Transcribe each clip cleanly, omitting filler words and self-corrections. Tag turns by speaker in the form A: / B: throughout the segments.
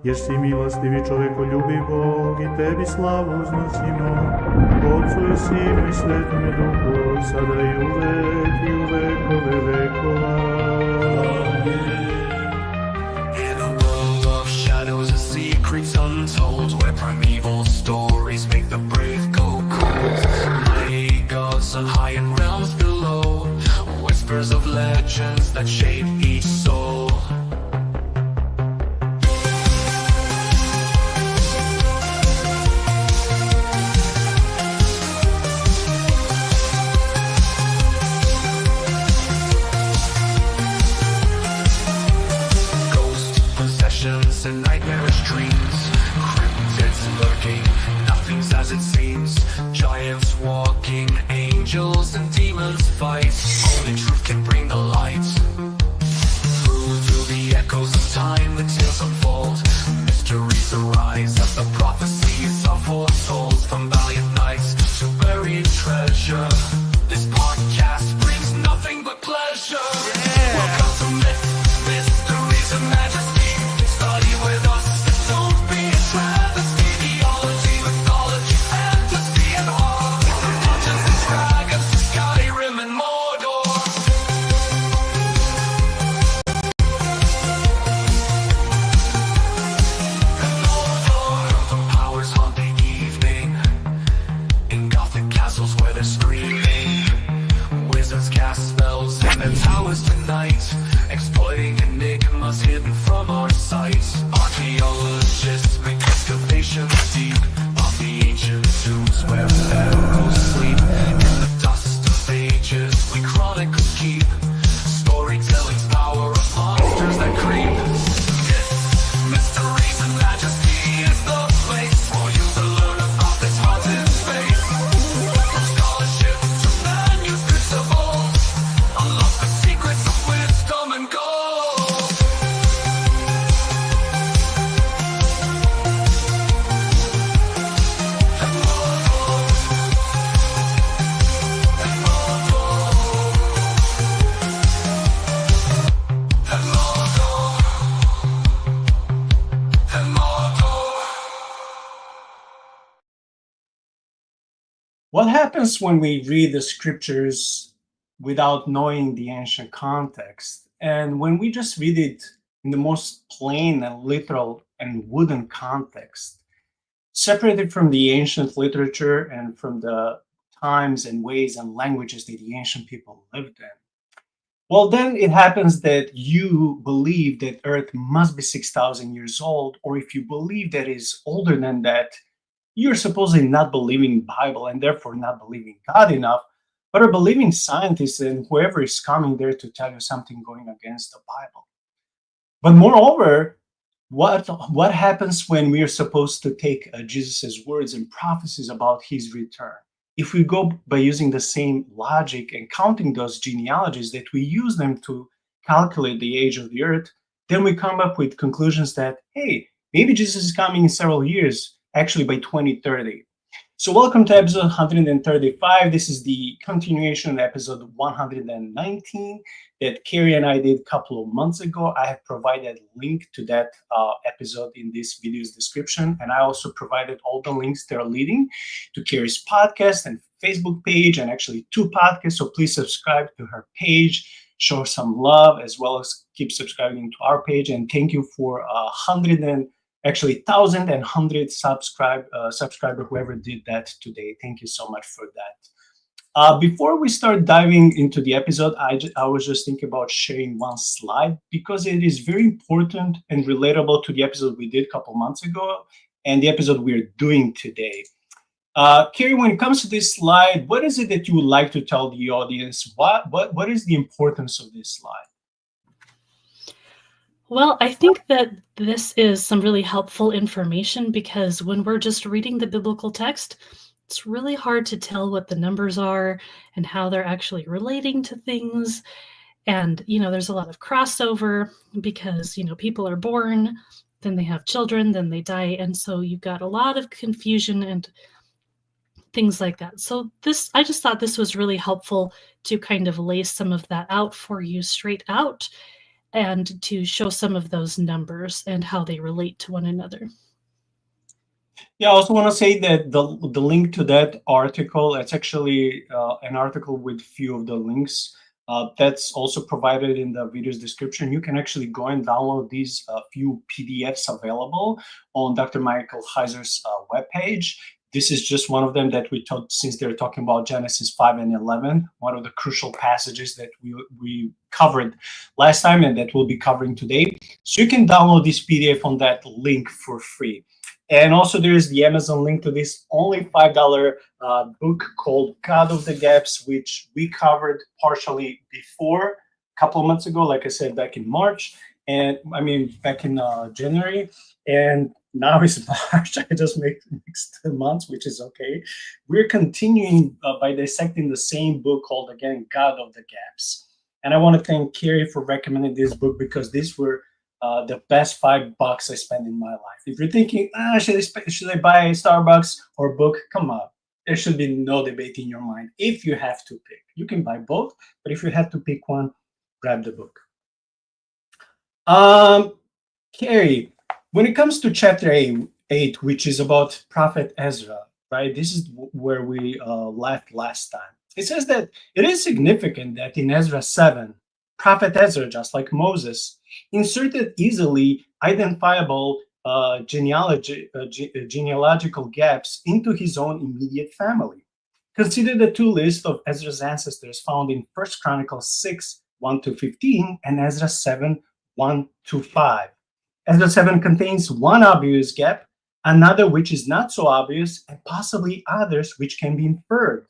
A: Jer si milostivi čovekoljubiv Bog i tebi slavu uznosimo, Otcu i Sinu i Svetome Duhu, sada i u vekove vekova.
B: In a world of shadows and secrets untold, where primeval stories make the brave go cold, mighty gods on high and realms below, whispers of legends that shape each soul. And nightmarish dreams, cryptids lurking, nothing's as it seems, giants walking, angels and demons fight, only truth can bring the light. Through the echoes of time, the tales unfold, mysteries arise as the prophecies are foretold, from valiant knights to buried treasure. This podcast brings nothing but pleasure. Welcome to myth, mysteries and majesty. Study with us, don't be a travesty. Theology, mythology, fantasy and horror. Dungeons and dragons, Skyrim and Mordor. Phantom powers haunt the evening, in gothic castles where they're screaming. Wizards cast spells in their towers tonight, exploiting enigmas hidden from our sight. Archaeologists make excavations deep of the ancient tombs where pharaohs sleep. In the dust of ages we chronicles keep, storytelling's power of monsters that creep. Mysteries and majesty is the place for you to learn about this haunted space. From scholarship to manuscripts of old, unlock the secrets of wisdom and gold.
C: What happens when we read the scriptures without knowing the ancient context? And when we just read it in the most plain and literal and wooden context, separated from the ancient literature and from the times and ways and languages that the ancient people lived in, well, then it happens that you believe that Earth must be 6,000 years old, or if you believe that it's older than that, you're supposedly not believing Bible and therefore not believing God enough, but are believing scientists and whoever is coming there to tell you something going against the Bible. But moreover, what happens when we are supposed to take Jesus' words and prophecies about his return? If we go by using the same logic and counting those genealogies that we use them to calculate the age of the earth, then we come up with conclusions that, hey, maybe Jesus is coming in several years, actually by 2030. So welcome to episode 135. This is the continuation of episode 119 that Carey and I did a couple of months ago. I have provided a link to that episode in this video's description. And I also provided all the links that are leading to Carey's podcast and Facebook page, and actually 2 podcasts. So please subscribe to her page, show some love, as well as keep subscribing to our page. And thank you for 1,100 subscriber, whoever did that today. Thank you so much for that. Before we start diving into the episode, I was just thinking about sharing one slide because it is very important and relatable to the episode we did a couple months ago and the episode we're doing today. Carey, when it comes to this slide, what is it that you would like to tell the audience? What is the importance of this slide?
D: Well, I think that this is some really helpful information because when we're just reading the biblical text, it's really hard to tell what the numbers are and how they're actually relating to things. And, there's a lot of crossover because, people are born, then they have children, then they die. And so you've got a lot of confusion and things like that. So I just thought this was really helpful to kind of lay some of that out for you straight out. and to show some of those numbers and how they relate to one another.
C: Yeah, I also want to say that the link to that article, it's actually an article with few of the links. That's also provided in the video's description. You can actually go and download these few PDFs available on Dr. Michael Heiser's webpage. This is just one of them that we taught, since they're talking about Genesis 5 and 11, one of the crucial passages that we covered last time and that we'll be covering today. So you can download this PDF on that link for free. And also there's the Amazon link to this only $5 book called God of the Gaps, which we covered partially before, a couple of months ago, like I said, back in March, and I mean, back in January. And now it's March. I just mixed the months, which is okay. We're continuing by dissecting the same book called, again, God of the Gaps. And I want to thank Carey for recommending this book, because these were the best $5 I spent in my life. If you're thinking, should I buy Starbucks or book? Come on. There should be no debate in your mind. If you have to pick, you can buy both, but if you have to pick one, grab the book. Carey, when it comes to chapter 8, which is about Prophet Ezra, right? This is where we left last time. It says that it is significant that in Ezra 7, Prophet Ezra, just like Moses, inserted easily identifiable genealogical gaps into his own immediate family. Consider the two lists of Ezra's ancestors found in 1 Chronicles 6, 1-15, and Ezra 7, 1-5. Ezra 7 contains one obvious gap, another which is not so obvious, and possibly others which can be inferred.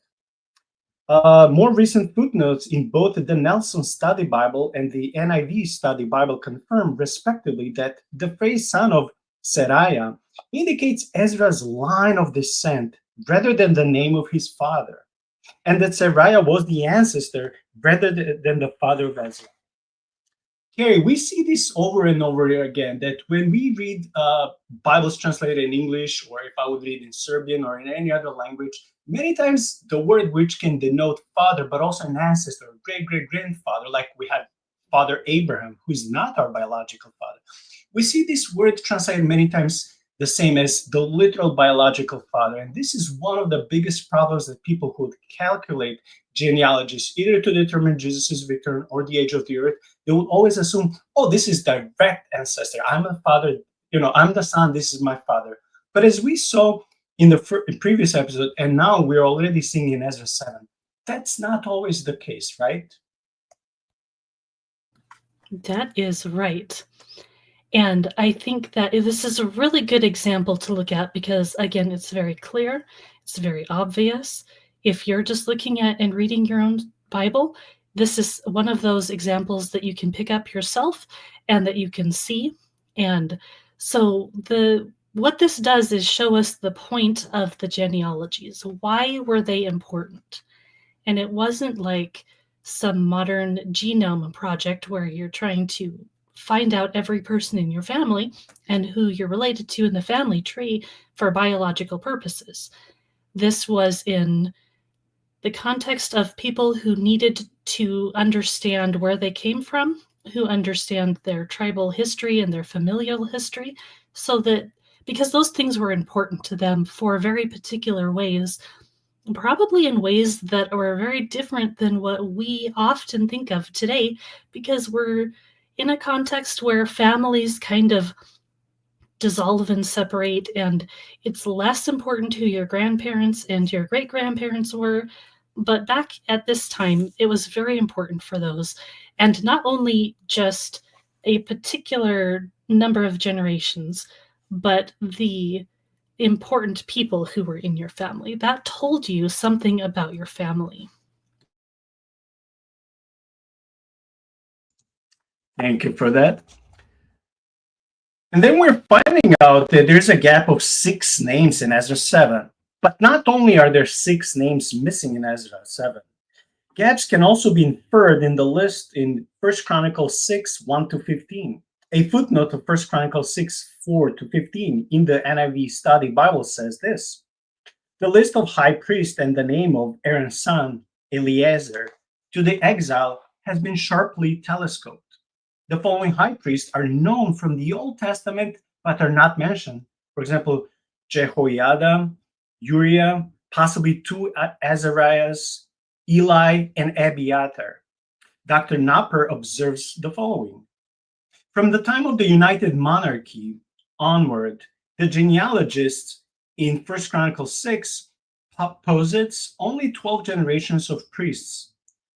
C: More recent footnotes in both the Nelson Study Bible and the NIV Study Bible confirm, respectively, that the phrase son of Seraiah indicates Ezra's line of descent rather than the name of his father, and that Seraiah was the ancestor rather than the father of Ezra. Carey, we see this over and over again, that when we read Bibles translated in English, or if I would read in Serbian or in any other language, many times the word which can denote father, but also an ancestor, great-great-grandfather, like we had Father Abraham, who is not our biological father. We see this word translated many times the same as the literal biological father. And this is one of the biggest problems that people who calculate genealogies, either to determine Jesus' return or the age of the earth, they will always assume, oh, this is direct ancestor. I'm a father, I'm the son, this is my father. But as we saw in the previous episode, and now we're already seeing in Ezra 7, that's not always the case, right?
D: That is right. And I think that this is a really good example to look at because, again, it's very clear, it's very obvious. If you're just looking at and reading your own Bible, this is one of those examples that you can pick up yourself and that you can see. And so what this does is show us the point of the genealogies. Why were they important? And it wasn't like some modern genome project where you're trying to find out every person in your family and who you're related to in the family tree for biological purposes. This was in the context of people who needed to understand where they came from, who understand their tribal history and their familial history, so that because those things were important to them for very particular ways, probably in ways that are very different than what we often think of today, because we're in a context where families kind of dissolve and separate, and it's less important who your grandparents and your great-grandparents were. But back at this time, it was very important for those. And not only just a particular number of generations, but the important people who were in your family. That told you something about your family.
C: Thank you for that. And then we're finding out that there's a gap of 6 names in Ezra 7. But not only are there 6 names missing in Ezra 7, gaps can also be inferred in the list in 1 Chronicles 6, 1-15. A footnote of 1 Chronicles 6, 4-15 in the NIV Study Bible says this: the list of high priest and the name of Aaron's son, Eleazar, to the exile has been sharply telescoped. the following high priests are known from the Old Testament but are not mentioned. For example, Jehoiada, Uriah, possibly two Azariahs, Eli, and Abiathar. Dr. Napper observes the following. From the time of the United Monarchy onward, the genealogists in 1 Chronicles 6 posits only 12 generations of priests.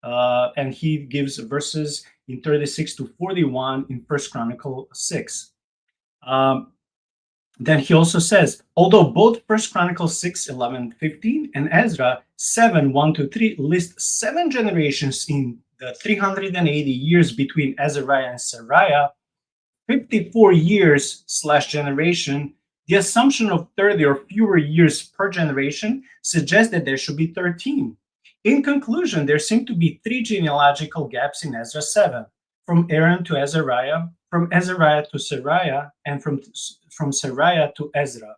C: And he gives verses in 36 to 41 in 1 Chronicles 6. Then he also says, although both 1 Chronicles 6, 11, 15 and Ezra 7, 1 to 3 list 7 generations in the 380 years between Azariah and Sariah, 54 years / generation, the assumption of 30 or fewer years per generation suggests that there should be 13. In conclusion, there seem to be 3 genealogical gaps in Ezra 7, from Aaron to Azariah, from Azariah to Sariah, and from Sariah to Ezra.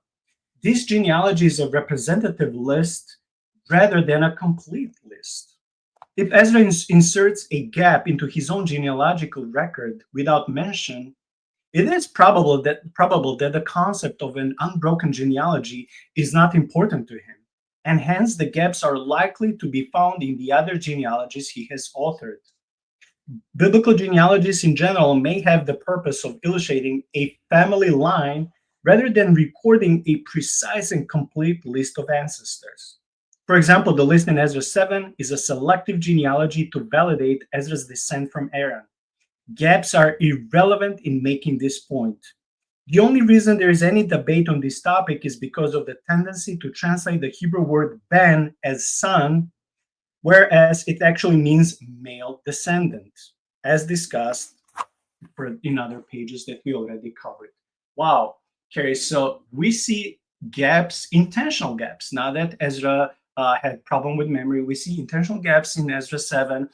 C: This genealogy is a representative list rather than a complete list. If Ezra inserts a gap into his own genealogical record without mention, it is probable that the concept of an unbroken genealogy is not important to him, and hence the gaps are likely to be found in the other genealogies he has authored. Biblical genealogies in general may have the purpose of illustrating a family line rather than recording a precise and complete list of ancestors. For example, the list in Ezra 7 is a selective genealogy to validate Ezra's descent from Aaron. Gaps are irrelevant in making this point. The only reason there is any debate on this topic is because of the tendency to translate the Hebrew word ben as son, whereas it actually means male descendant, as discussed in other pages that we already covered. Wow, Carey, so we see gaps, intentional gaps. Now that Ezra had problem with memory, we see intentional gaps in Ezra 7.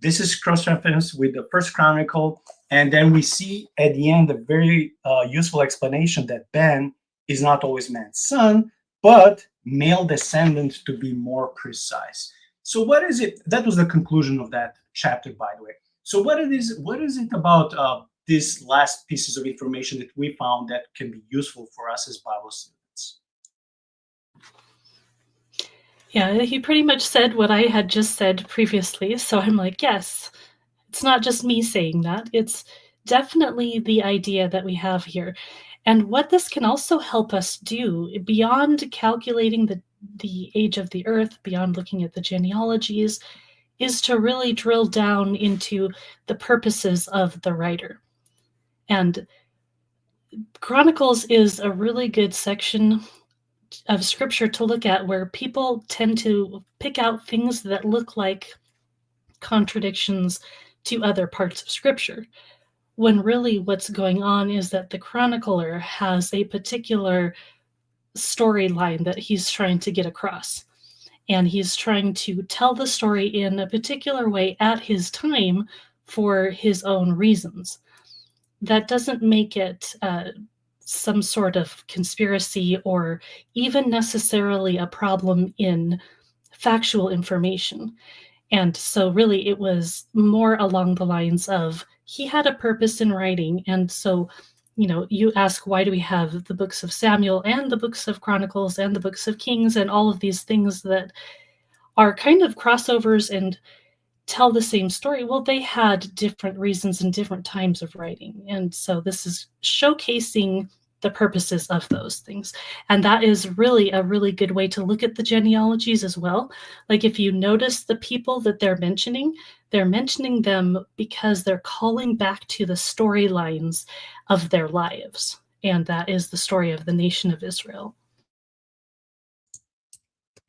C: This is cross-referenced with the First Chronicle, and then we see at the end a very useful explanation that Ben is not always man's son, but male descendant, to be more precise. So what is it? That was the conclusion of that chapter, by the way. So what is it about these last pieces of information that we found that can be useful for us as Bible students?
D: Yeah, he pretty much said what I had just said previously. So I'm like, yes, it's not just me saying that. It's definitely the idea that we have here. And what this can also help us do, beyond calculating the age of the earth, beyond looking at the genealogies, is to really drill down into the purposes of the writer. And Chronicles is a really good section of scripture to look at where people tend to pick out things that look like contradictions to other parts of scripture, when really what's going on is that the chronicler has a particular storyline that he's trying to get across, and he's trying to tell the story in a particular way at his time for his own reasons. That doesn't make it some sort of conspiracy or even necessarily a problem in factual information. And so really it was more along the lines of he had a purpose in writing. And so, you ask, why do we have the books of Samuel and the books of Chronicles and the books of Kings and all of these things that are kind of crossovers and tell the same story? Well, they had different reasons and different times of writing. And so this is showcasing the purposes of those things. And that is really a really good way to look at the genealogies as well. Like if you notice the people that they're mentioning them because they're calling back to the storylines of their lives. And that is the story of the nation of Israel.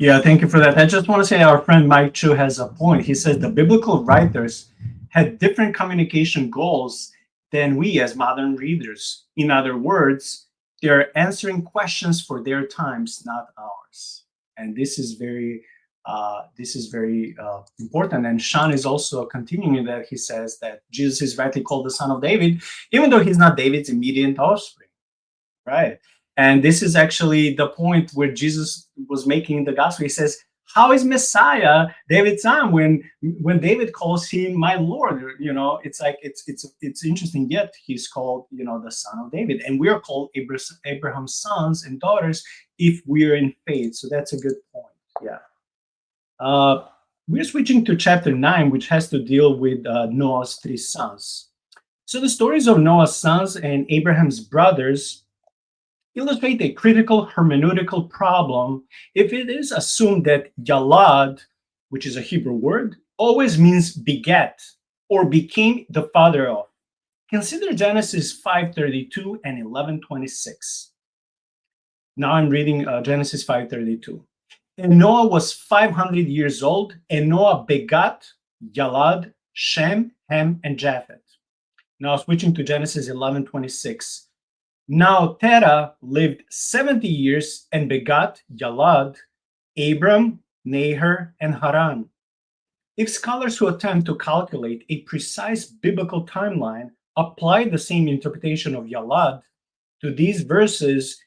C: Yeah, thank you for that. I just want to say our friend Mike Chu has a point. He says the biblical writers had different communication goals than we as modern readers. In other words, they're answering questions for their times, not ours. And this is very important. And Sean is also continuing that. He says that Jesus is rightly called the Son of David, even though he's not David's immediate offspring, right? And this is actually the point where Jesus was making in the gospel. He says, How is Messiah David's son when David calls him my Lord? You know, it's like it's interesting. Yet he's called, you know, the son of David, and we are called Abraham's sons and daughters if we're in faith. So that's a good point. Yeah. We're switching to chapter 9, which has to deal with Noah's 3 sons. So the stories of Noah's sons and Abraham's brothers illustrate a critical hermeneutical problem if it is assumed that Yalad, which is a Hebrew word, always means beget or became the father of. Consider Genesis 5:32 and 11:26. Now I'm reading Genesis 5:32. And Noah was 500 years old, and Noah begot Yalad, Shem, Ham, and Japheth. Now switching to Genesis 11:26. Now Terah lived 70 years and begot Yalad, Abram, Nahor, and Haran. If scholars who attempt to calculate a precise biblical timeline apply the same interpretation of Yalad to these verses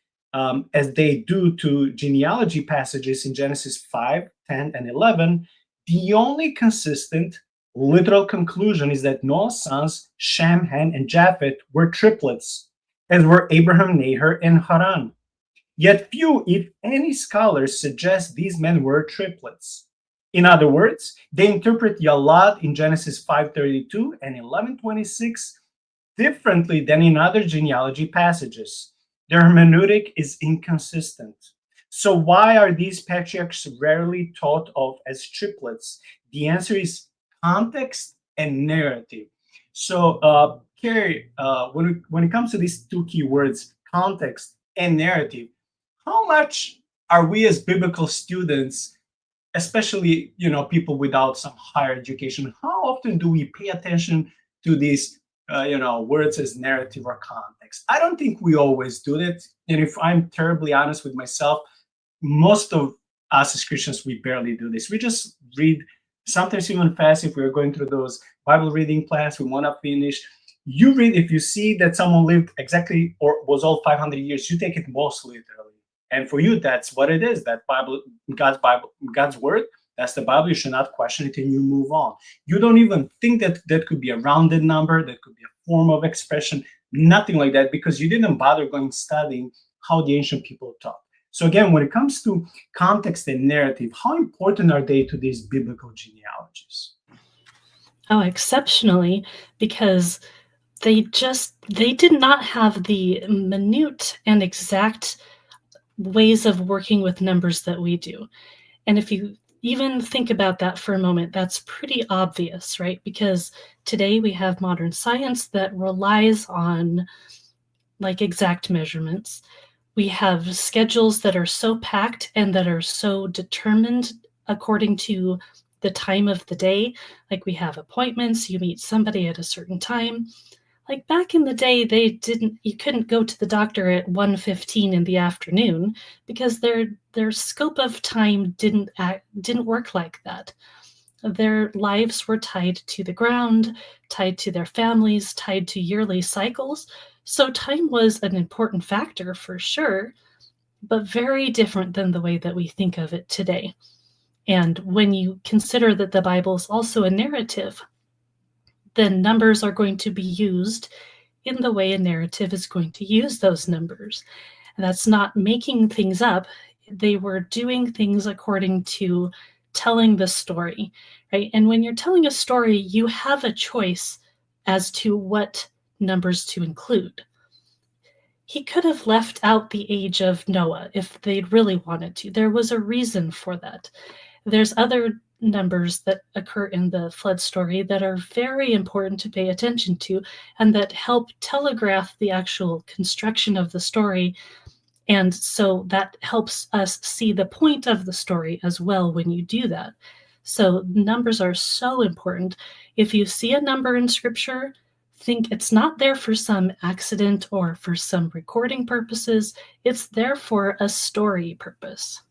C: as they do to genealogy passages in Genesis 5, 10, and 11, the only consistent literal conclusion is that Noah's sons, Shem, Ham, and Japheth, were triplets, as were Abraham, Nahor, and Haran. Yet few, if any, scholars suggest these men were triplets. In other words, they interpret Yalad in Genesis 5:32 and 11:26 differently than in other genealogy passages. Their hermeneutic is inconsistent. So why are these patriarchs rarely thought of as triplets? The answer is context and narrative. So, Carey, when it comes to these two key words, context and narrative, how much are we as biblical students, especially, you know, people without some higher education, how often do we pay attention to these words as narrative or context? I don't think we always do that. And if I'm terribly honest with myself, most of us as Christians, we barely do this. We just read, sometimes even fast. If we're going through those Bible reading plans, we want to finish. You read, if you see that someone lived exactly or was all 500 years, you take it most literally. And for you, that's what it is. That God's word, that's the Bible. You should not question it, and you move on. You don't even think that that could be a rounded number, that could be a form of expression, nothing like that, because you didn't bother going studying how the ancient people taught. So again, when it comes to context and narrative, how important are they to these biblical genealogies?
D: Oh, exceptionally, because they did not have the minute and exact ways of working with numbers that we do. And if you even think about that for a moment, that's pretty obvious, right? Because today we have modern science that relies on like exact measurements. We have schedules that are so packed and that are so determined according to the time of the day. Like we have appointments, you meet somebody at a certain time. Like back in the day, you couldn't go to the doctor at 1:15 in the afternoon because their scope of time didn't work like that. Their lives were tied to the ground, tied to their families, tied to yearly cycles. So time was an important factor for sure, but very different than the way that we think of it today. And when you consider that the Bible is also a narrative, then numbers are going to be used in the way a narrative is going to use those numbers. And that's not making things up. They were doing things according to telling the story, right? And when you're telling a story, you have a choice as to what numbers to include. He could have left out the age of Noah if they'd really wanted to. There was a reason for that. There's other numbers that occur in the flood story that are very important to pay attention to and that help telegraph the actual construction of the story. And so that helps us see the point of the story as well when you do that. So numbers are so important. If you see a number in scripture, think it's not there for some accident or for some recording purposes. It's there for a story purpose.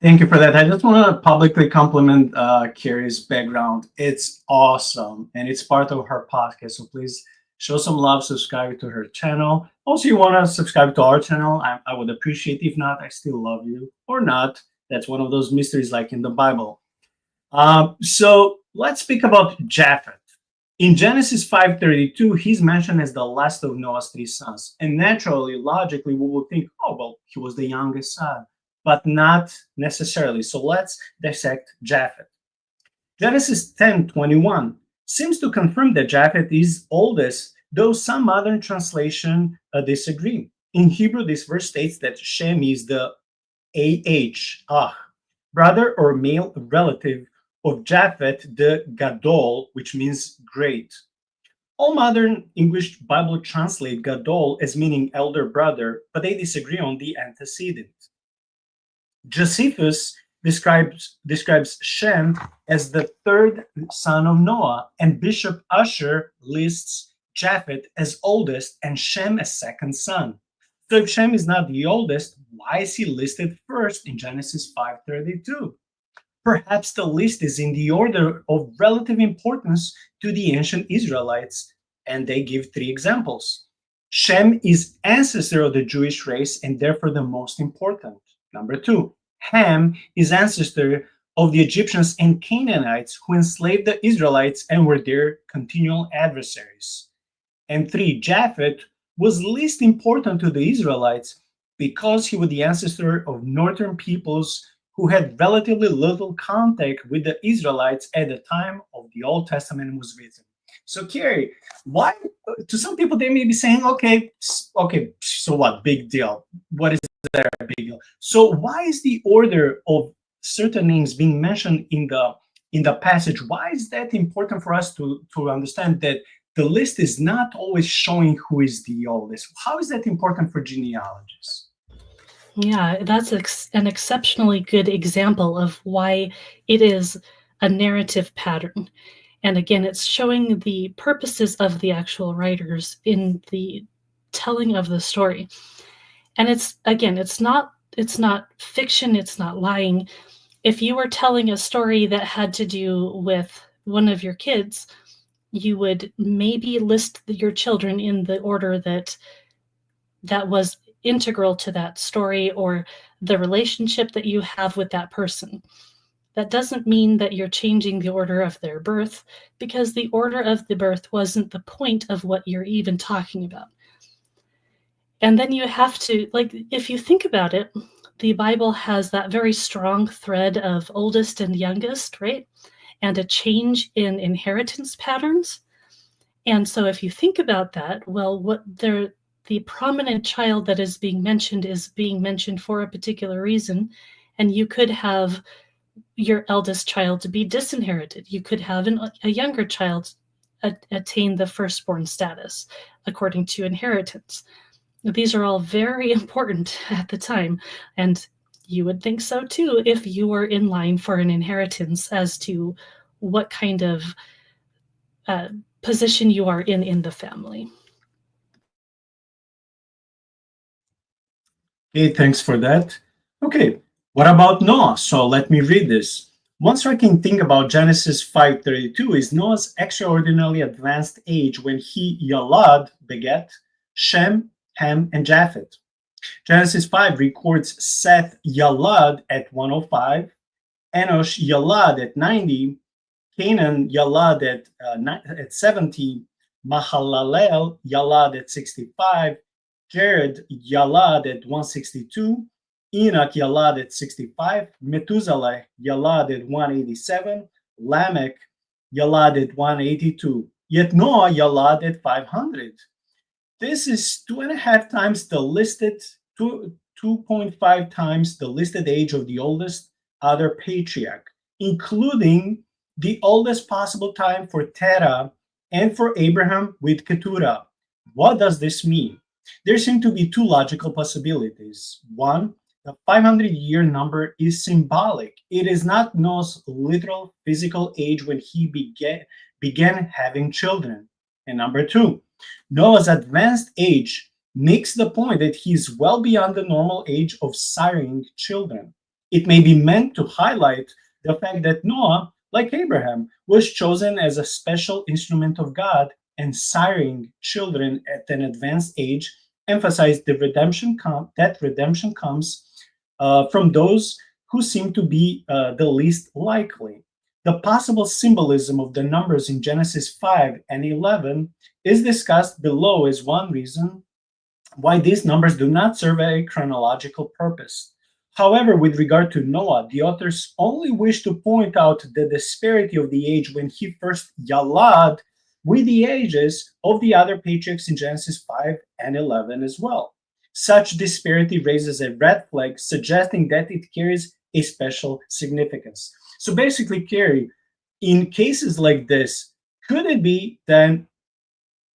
C: Thank you for that. I just want to publicly compliment Carey's background. It's awesome, and it's part of her podcast. So please Show some love, subscribe to her channel. Also, you want to subscribe to our channel, I would appreciate. If not, I still love you. Or not. That's one of those mysteries like in the Bible. So let's speak about Japheth. In Genesis 5:32, he's mentioned as the last of Noah's 3 sons. And naturally, logically, we will think, oh, well, he was the youngest son. But not necessarily. So let's dissect Japheth. Genesis 10:21 seems to confirm that Japheth is oldest, though some modern translation disagree. In Hebrew, this verse states that Shem is the brother or male relative of Japheth, the Gadol, which means great. All modern English Bible translate Gadol as meaning elder brother, but they disagree on the antecedent. Josephus describes Shem as the third son of Noah, and Bishop Ussher lists Japheth as oldest and Shem as second son. So if Shem is not the oldest, why is he listed first in Genesis 5:32? Perhaps the list is in the order of relative importance to the ancient Israelites, and they give 3 examples. Shem is ancestor of the Jewish race and therefore the most important. Number 2, Ham is ancestor of the Egyptians and Canaanites who enslaved the Israelites and were their continual adversaries. And 3, Japheth was least important to the Israelites because he was the ancestor of northern peoples who had relatively little contact with the Israelites at the time of the Old Testament was written. So, Carey, why? To some people, they may be saying, okay, so what? Big deal. What is there a big deal? So, why is the order of certain names being mentioned in the passage? Why is that important for us to understand that the list is not always showing who is the oldest? How is that important for genealogies?
D: Yeah, that's an exceptionally good example of why it is a narrative pattern. And again, it's showing the purposes of the actual writers in the telling of the story. And it's not fiction, it's not lying. If you were telling a story that had to do with one of your kids, you would maybe list your children in the order that was integral to that story or the relationship that you have with that person. That doesn't mean that you're changing the order of their birth, because the order of the birth wasn't the point of what you're even talking about. And then you have to, like, if you think about it, the Bible has that very strong thread of oldest and youngest, right? And a change in inheritance patterns. And so if you think about that, well, the prominent child that is being mentioned for a particular reason, and you could have your eldest child to be disinherited. You could have a younger child attain the firstborn status according to inheritance. These are all very important at the time, and you would think so too if you were in line for an inheritance as to what kind of position you are in the family.
C: Okay, thanks for that. Okay, what about Noah? So let me read this. One striking thing about Genesis 5:32 is Noah's extraordinarily advanced age when he, Yalad, begat Shem, Ham, and Japheth. Genesis 5 records Seth Yalad at 105, Enosh Yalad at 90, Canaan Yalad at 70, Mahalalel Yalad at 65, Jared Yalad at 162, Enoch Yalad at 65, Methuselah Yalad at 187, Lamech Yalad at 182, yet Noah Yalad at 500. This is 2.5 times the listed, 2.5 times the listed age of the oldest other patriarch, including the oldest possible time for Terah and for Abraham with Keturah. What does this mean? There seem to be 2 logical possibilities. One, the 500-year number is symbolic. It is not Noah's literal physical age when he began having children. And number 2, Noah's advanced age makes the point that he is well beyond the normal age of siring children. It may be meant to highlight the fact that Noah, like Abraham, was chosen as a special instrument of God and siring children at an advanced age emphasize that redemption comes from those who seem to be the least likely. The possible symbolism of the numbers in Genesis 5 and 11 is discussed below as one reason why these numbers do not serve a chronological purpose. However, with regard to Noah, the authors only wish to point out the disparity of the age when he first yalad with the ages of the other patriarchs in Genesis 5 and 11 as well. Such disparity raises a red flag, suggesting that it carries a special significance. So basically, Carey, in cases like this, could it be then,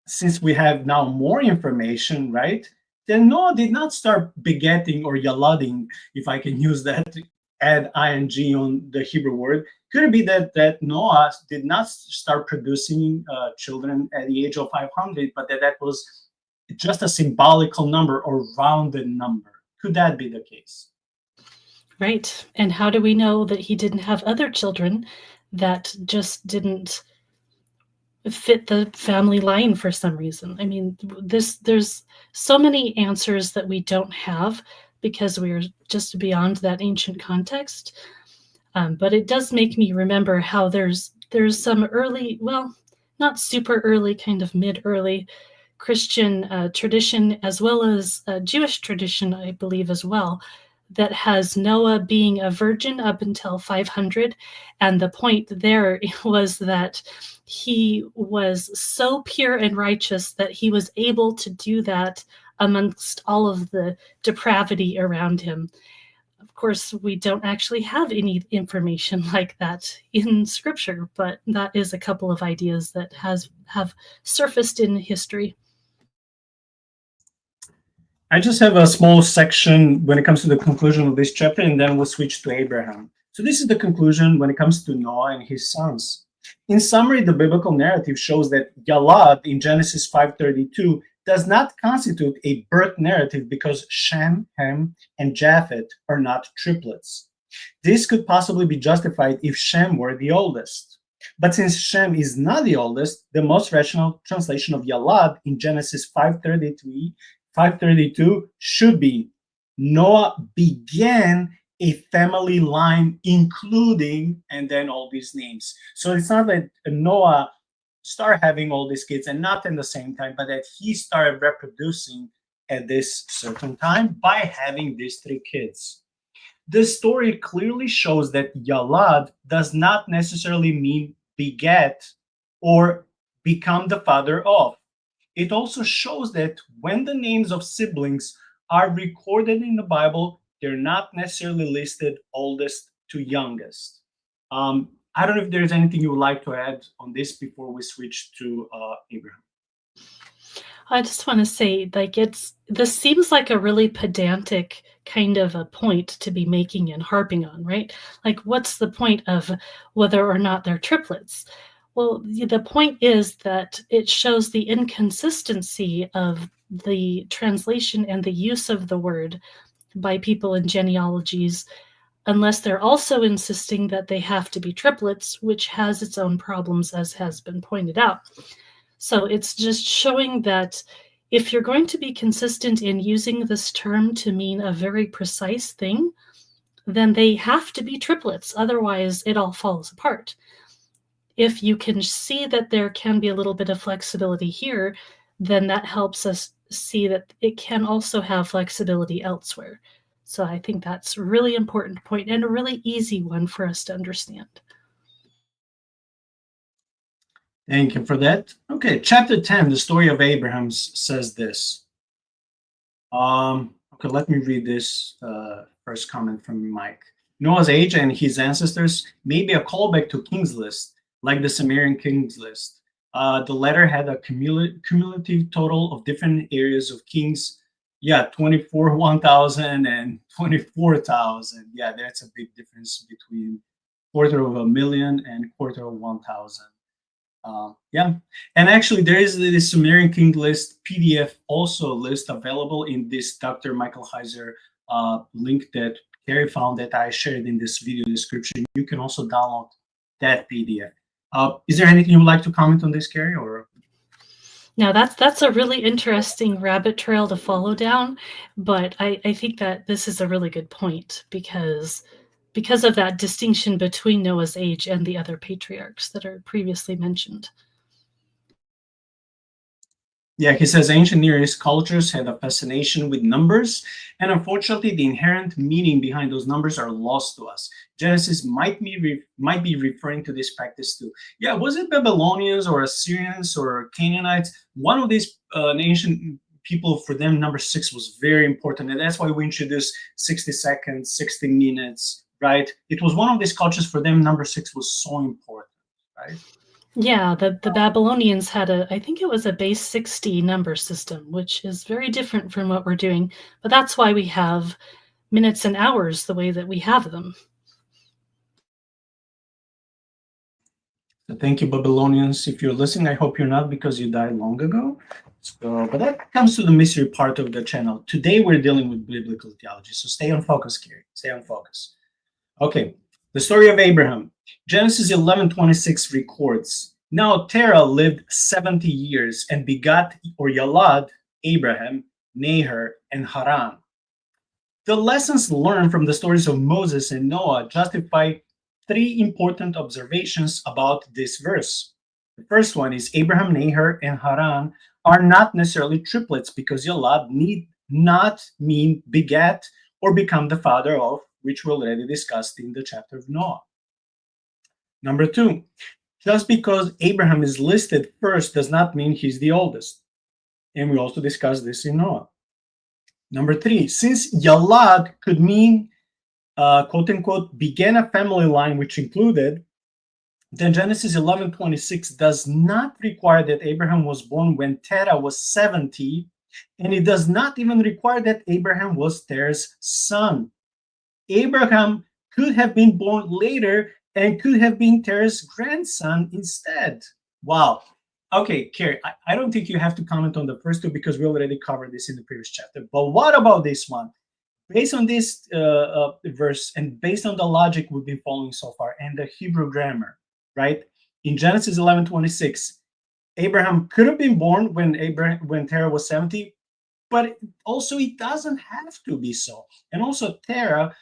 C: since we have now more information, right, then Noah did not start begetting or yalading, if I can use that, add ing on the Hebrew word. Could it be that Noah did not start producing children at the age of 500, but that was just a symbolical number or rounded number? Could that be the case?
D: Right. And how do we know that he didn't have other children that just didn't fit the family line for some reason? I mean, there's so many answers that we don't have because we are just beyond that ancient context. But it does make me remember how there's some early, well, not super early, kind of mid-early Christian tradition, as well as Jewish tradition, I believe, as well, that has Noah being a virgin up until 500. And the point there was that he was so pure and righteous that he was able to do that amongst all of the depravity around him. Of course, we don't actually have any information like that in Scripture, but that is a couple of ideas that have surfaced in history.
C: I just have a small section when it comes to the conclusion of this chapter, and then we'll switch to Abraham. So this is the conclusion when it comes to Noah and his sons. In summary, the biblical narrative shows that Yalad in Genesis 5:32 does not constitute a birth narrative because Shem, Ham, and Japheth are not triplets. This could possibly be justified if Shem were the oldest. But since Shem is not the oldest, the most rational translation of Yalad in Genesis 5:32 should be Noah began a family line, including, and then all these names. So it's not that Noah started having all these kids and not in the same time, but that he started reproducing at this certain time by having these three kids. This story clearly shows that Yalad does not necessarily mean beget or become the father of. It also shows that when the names of siblings are recorded in the Bible, they're not necessarily listed oldest to youngest. I don't know if there's anything you would like to add on this before we switch to Abraham.
D: I just want to say, this seems like a really pedantic kind of a point to be making and harping on, right? Like, what's the point of whether or not they're triplets? Well, the point is that it shows the inconsistency of the translation and the use of the word by people in genealogies, unless they're also insisting that they have to be triplets, which has its own problems, as has been pointed out. So it's just showing that if you're going to be consistent in using this term to mean a very precise thing, then they have to be triplets. Otherwise, it all falls apart. If you can see that there can be a little bit of flexibility here, then that helps us see that it can also have flexibility elsewhere. So I think that's a really important point and a really easy one for us to understand.
C: Thank you for that. Okay, chapter 10, the story of Abraham says this. Okay, let me read this first comment from Mike. Noah's age and his ancestors may be a callback to King's List, like the Sumerian King's List. The letter had a cumulative total of different areas of kings. Yeah, 1,000 and 24,000. Yeah, that's a big difference between 250,000 and 250,000. Yeah, and actually there is the Sumerian King List PDF also list available in this Dr. Michael Heiser link that Carey found that I shared in this video description. You can also download that PDF. Is there anything you would like to comment on this, Carey? Or
D: Now that's a really interesting rabbit trail to follow down, but I think that this is a really good point because of that distinction between Noah's age and the other patriarchs that are previously mentioned.
C: Yeah, he says ancient Near East cultures had a fascination with numbers, and unfortunately, the inherent meaning behind those numbers are lost to us. Genesis might be referring to this practice too. Yeah, was it Babylonians or Assyrians or Canaanites? One of these ancient people, for them, number 6 was very important, and that's why we introduced 60 seconds, 60 minutes, right? It was one of these cultures, for them, number 6 was so important, right?
D: Yeah, the Babylonians had I think it was a base 60 number system, which is very different from what we're doing. But that's why we have minutes and hours the way that we have them.
C: So thank you, Babylonians. If you're listening, I hope you're not, because you died long ago. So, but that comes to the mystery part of the channel. Today we're dealing with biblical theology. So stay on focus, Carey. Stay on focus. Okay, the story of Abraham. Genesis 11:26 records, now Terah lived 70 years and begot, or Yalad, Abraham, Nahor, and Haran. The lessons learned from the stories of Moses and Noah justify 3 important observations about this verse. The first one is Abraham, Nahor, and Haran are not necessarily triplets, because Yalad need not mean begat or become the father of, which we already discussed in the chapter of Noah. Number 2, just because Abraham is listed first does not mean he's the oldest. And we also discussed this in Noah. Number 3, since Yalad could mean, quote unquote, began a family line which included, then Genesis 11:26 does not require that Abraham was born when Terah was 70, and it does not even require that Abraham was Terah's son. Abraham could have been born later and could have been Terah's grandson instead. Wow. Okay, Carey, I don't think you have to comment on the first 2, because we already covered this in the previous chapter. But what about this one? Based on this verse, and based on the logic we've been following so far, and the Hebrew grammar, right? In Genesis 11:26, Abraham could have been born when Terah was 70, but also it doesn't have to be so. And also Terah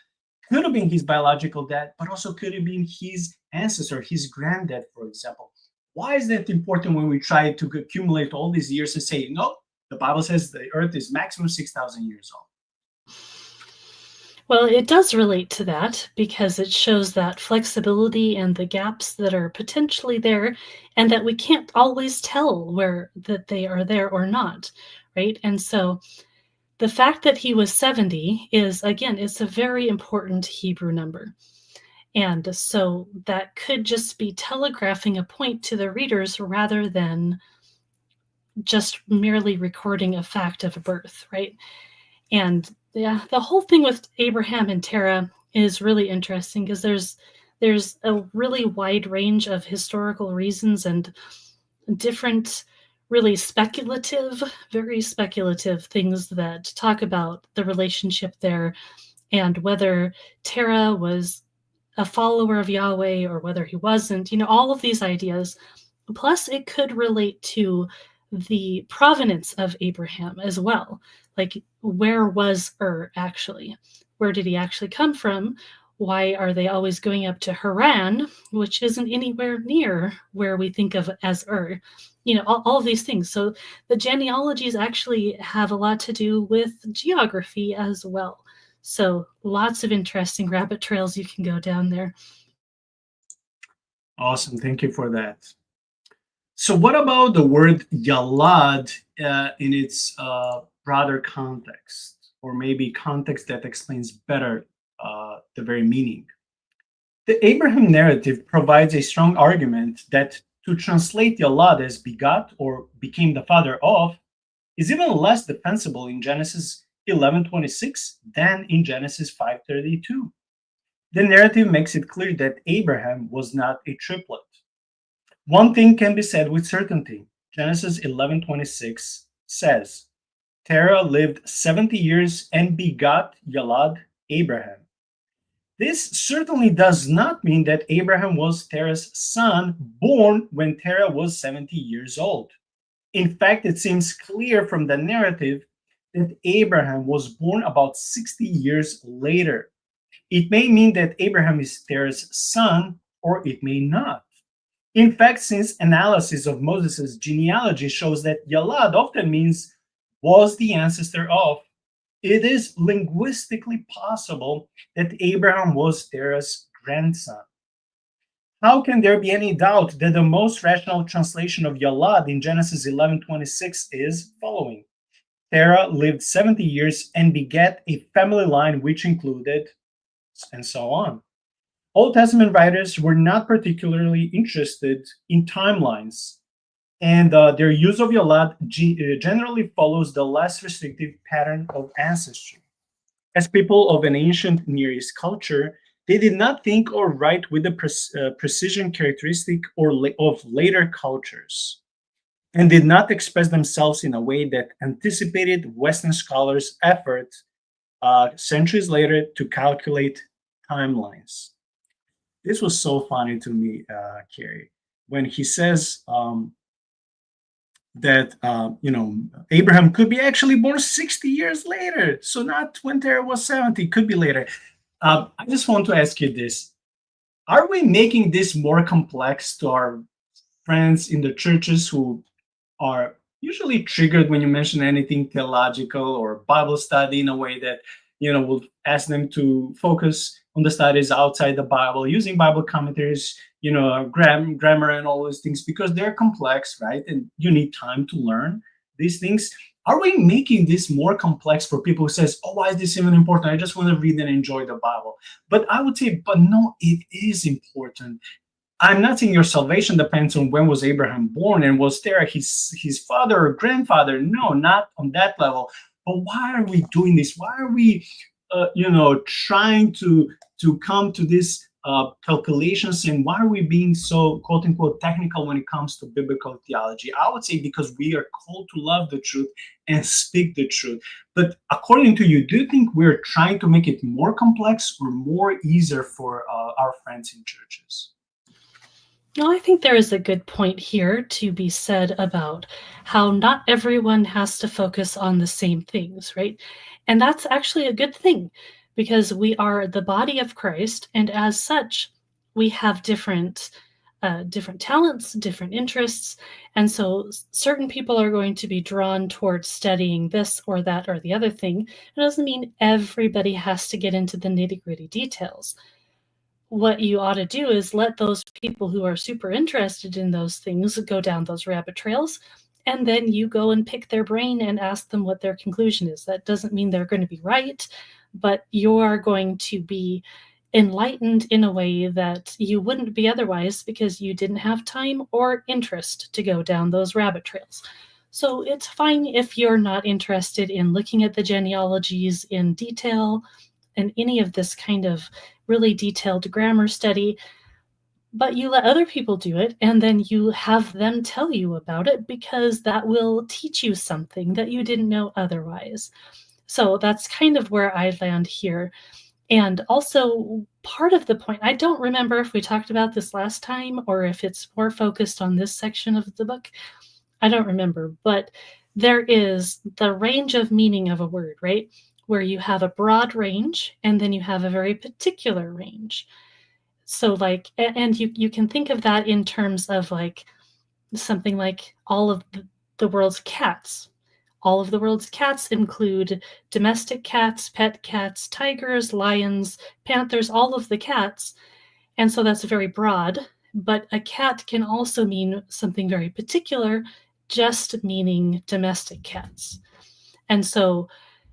C: could have been his biological dad, but also could have been his ancestor, his granddad, for example. Why is that important when we try to accumulate all these years and say, no, the Bible says the earth is maximum 6,000 years old?
D: Well, it does relate to that, because it shows that flexibility and the gaps that are potentially there, and that we can't always tell where that they are there or not, right? And so the fact that he was 70 is, again, it's a very important Hebrew number. And so that could just be telegraphing a point to the readers rather than just merely recording a fact of a birth, right? And yeah, the whole thing with Abraham and Terah is really interesting, because there's a really wide range of historical reasons and different, really speculative, very speculative things that talk about the relationship there, and whether Terah was a follower of Yahweh or whether he wasn't, all of these ideas. Plus, it could relate to the provenance of Abraham as well. Like, where was Ur actually? Where did he actually come from? Why are they always going up to Haran, which isn't anywhere near where we think of as Ur? All of these things. So the genealogies actually have a lot to do with geography as well. So lots of interesting rabbit trails you can go down there.
C: Awesome. Thank you for that. So what about the word Yalad in its broader context, or maybe context that explains better the very meaning? The Abraham narrative provides a strong argument that to translate Yalad as begot or became the father of is even less defensible in Genesis 11:26 than in Genesis 5:32. The narrative makes it clear that Abraham was not a triplet. One thing can be said with certainty. Genesis 11:26 says, Terah lived 70 years and begot Yalad, Abraham. This certainly does not mean that Abraham was Terah's son, born when Terah was 70 years old. In fact, it seems clear from the narrative that Abraham was born about 60 years later. It may mean that Abraham is Terah's son, or it may not. In fact, since analysis of Moses' genealogy shows that Yalad often means was the ancestor of, it is linguistically possible that Abraham was Terah's grandson. How can there be any doubt that the most rational translation of Yalad in Genesis 11:26 is following? Terah lived 70 years and begat a family line which included, and so on. Old Testament writers were not particularly interested in timelines, and their use of Yalad generally follows the less restrictive pattern of ancestry. As people of an ancient Near East culture, they did not think or write with the precision characteristic of later cultures, and did not express themselves in a way that anticipated Western scholars' effort centuries later to calculate timelines. This was so funny to me, Carey, when he says that Abraham could be actually born 60 years later, so not when Terah was 70, could be later. I just want to ask you this: are we making this more complex to our friends in the churches who are usually triggered when you mention anything theological or Bible study in a way that will ask them to focus on the studies outside the Bible, using Bible commentaries, grammar and all those things, because they're complex, right? And you need time to learn these things. Are we making this more complex for people who says, oh, why is this even important? I just want to read and enjoy the Bible. But I would say, but no, it is important. I'm not saying your salvation depends on when was Abraham born and was Terah his father or grandfather. No, not on that level. But why are we doing this? Why are we, trying to come to these calculations, and why are we being so quote unquote technical when it comes to biblical theology? I would say because we are called to love the truth and speak the truth. But according to you, do you think we're trying to make it more complex or more easier for our friends in churches?
D: No, I think there is a good point here to be said about how not everyone has to focus on the same things, right? And that's actually a good thing, because we are the body of Christ, and as such, we have different talents, different interests, and so certain people are going to be drawn towards studying this or that or the other thing. It doesn't mean everybody has to get into the nitty-gritty details. What you ought to do is let those people who are super interested in those things go down those rabbit trails, and then you go and pick their brain and ask them what their conclusion is. That doesn't mean they're going to be right, but you are going to be enlightened in a way that you wouldn't be otherwise, because you didn't have time or interest to go down those rabbit trails. So it's fine if you're not interested in looking at the genealogies in detail and any of this kind of really detailed grammar study, but you let other people do it, and then you have them tell you about it, because that will teach you something that you didn't know otherwise. So that's kind of where I land here. And also part of the point, I don't remember if we talked about this last time or if it's more focused on this section of the book. I don't remember, but there is the range of meaning of a word, right? Where you have a broad range and then you have a very particular range. So and you can think of that in terms of something like all of the world's cats. All of the world's cats include domestic cats, pet cats, tigers, lions, panthers, all of the cats. And so that's very broad, but a cat can also mean something very particular, just meaning domestic cats. And so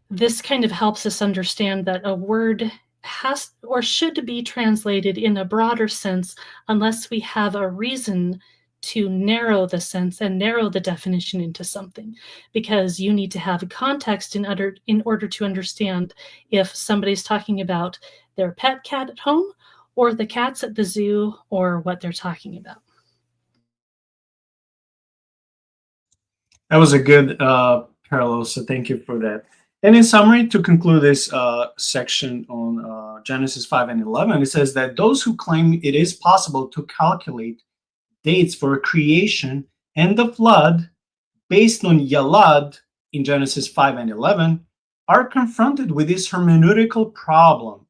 D: this kind of helps us understand that a word has or should be translated in a broader sense unless we have a reason to narrow the sense and narrow the definition into something, because you need to have a context in order to understand if somebody's talking about their pet cat at home or the cats at the zoo or what they're talking about.
C: That was a good parallel, so thank you for that. And in summary, to conclude this section on Genesis 5 and 11, it says that those who claim it is possible to calculate dates for creation and the flood based on Yalad in Genesis 5 and 11, are confronted with this hermeneutical problem.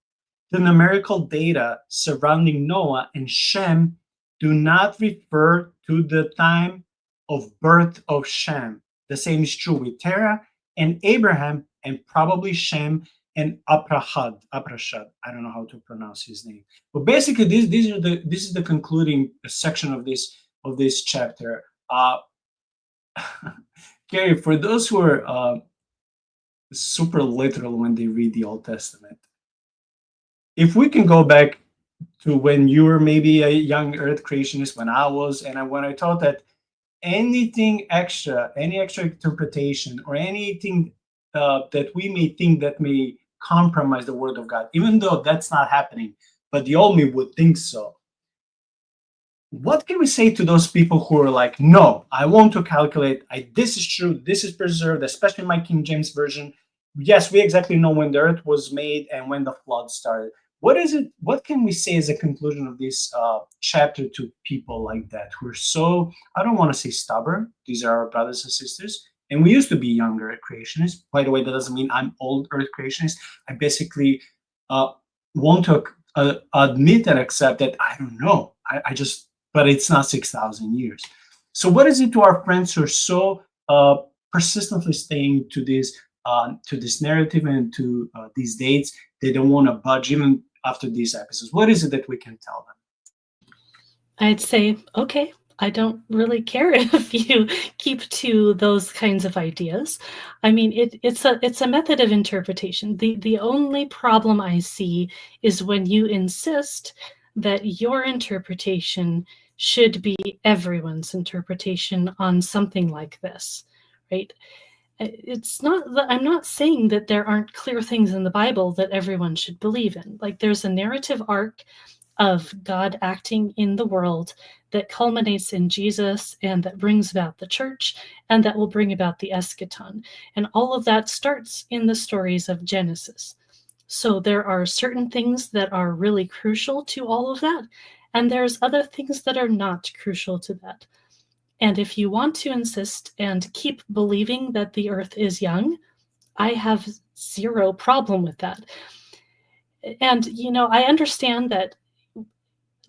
C: The numerical data surrounding Noah and Shem do not refer to the time of birth of Shem. The same is true with Terah and Abraham, and probably Shem and Aprahad. I don't know how to pronounce his name. But basically, this is the concluding section of this chapter. Carey, for those who are super literal when they read the Old Testament, if we can go back to when you were maybe a young Earth creationist, when I was, and when I thought that anything extra, any extra interpretation or anything that we may think that may compromise the word of God, even though that's not happening, but the old me would think so. What can we say to those people who are like, no, I want to calculate, this is true, this is preserved, especially my King James version. Yes, we exactly know when the earth was made and when the flood started. What can we say as a conclusion of this chapter to people like that who are so, I don't want to say stubborn, these are our brothers and sisters, and we used to be younger Earth creationists. By the way, that doesn't mean I'm old Earth creationist. I basically want to admit and accept that I don't know. But it's not 6,000 years. So what is it to our friends who are so persistently staying to this narrative and to these dates? They don't want to budge even after these episodes. What is it that we can tell them?
D: I'd say, okay, I don't really care if you keep to those kinds of ideas. I mean, it's a method of interpretation. The only problem I see is when you insist that your interpretation should be everyone's interpretation on something like this, right? It's not that I'm not saying that there aren't clear things in the Bible that everyone should believe in. Like, there's a narrative arc of God acting in the world that culminates in Jesus and that brings about the church and that will bring about the eschaton. And all of that starts in the stories of Genesis. So there are certain things that are really crucial to all of that, and there's other things that are not crucial to that. And if you want to insist and keep believing that the earth is young, I have zero problem with that. And, I understand that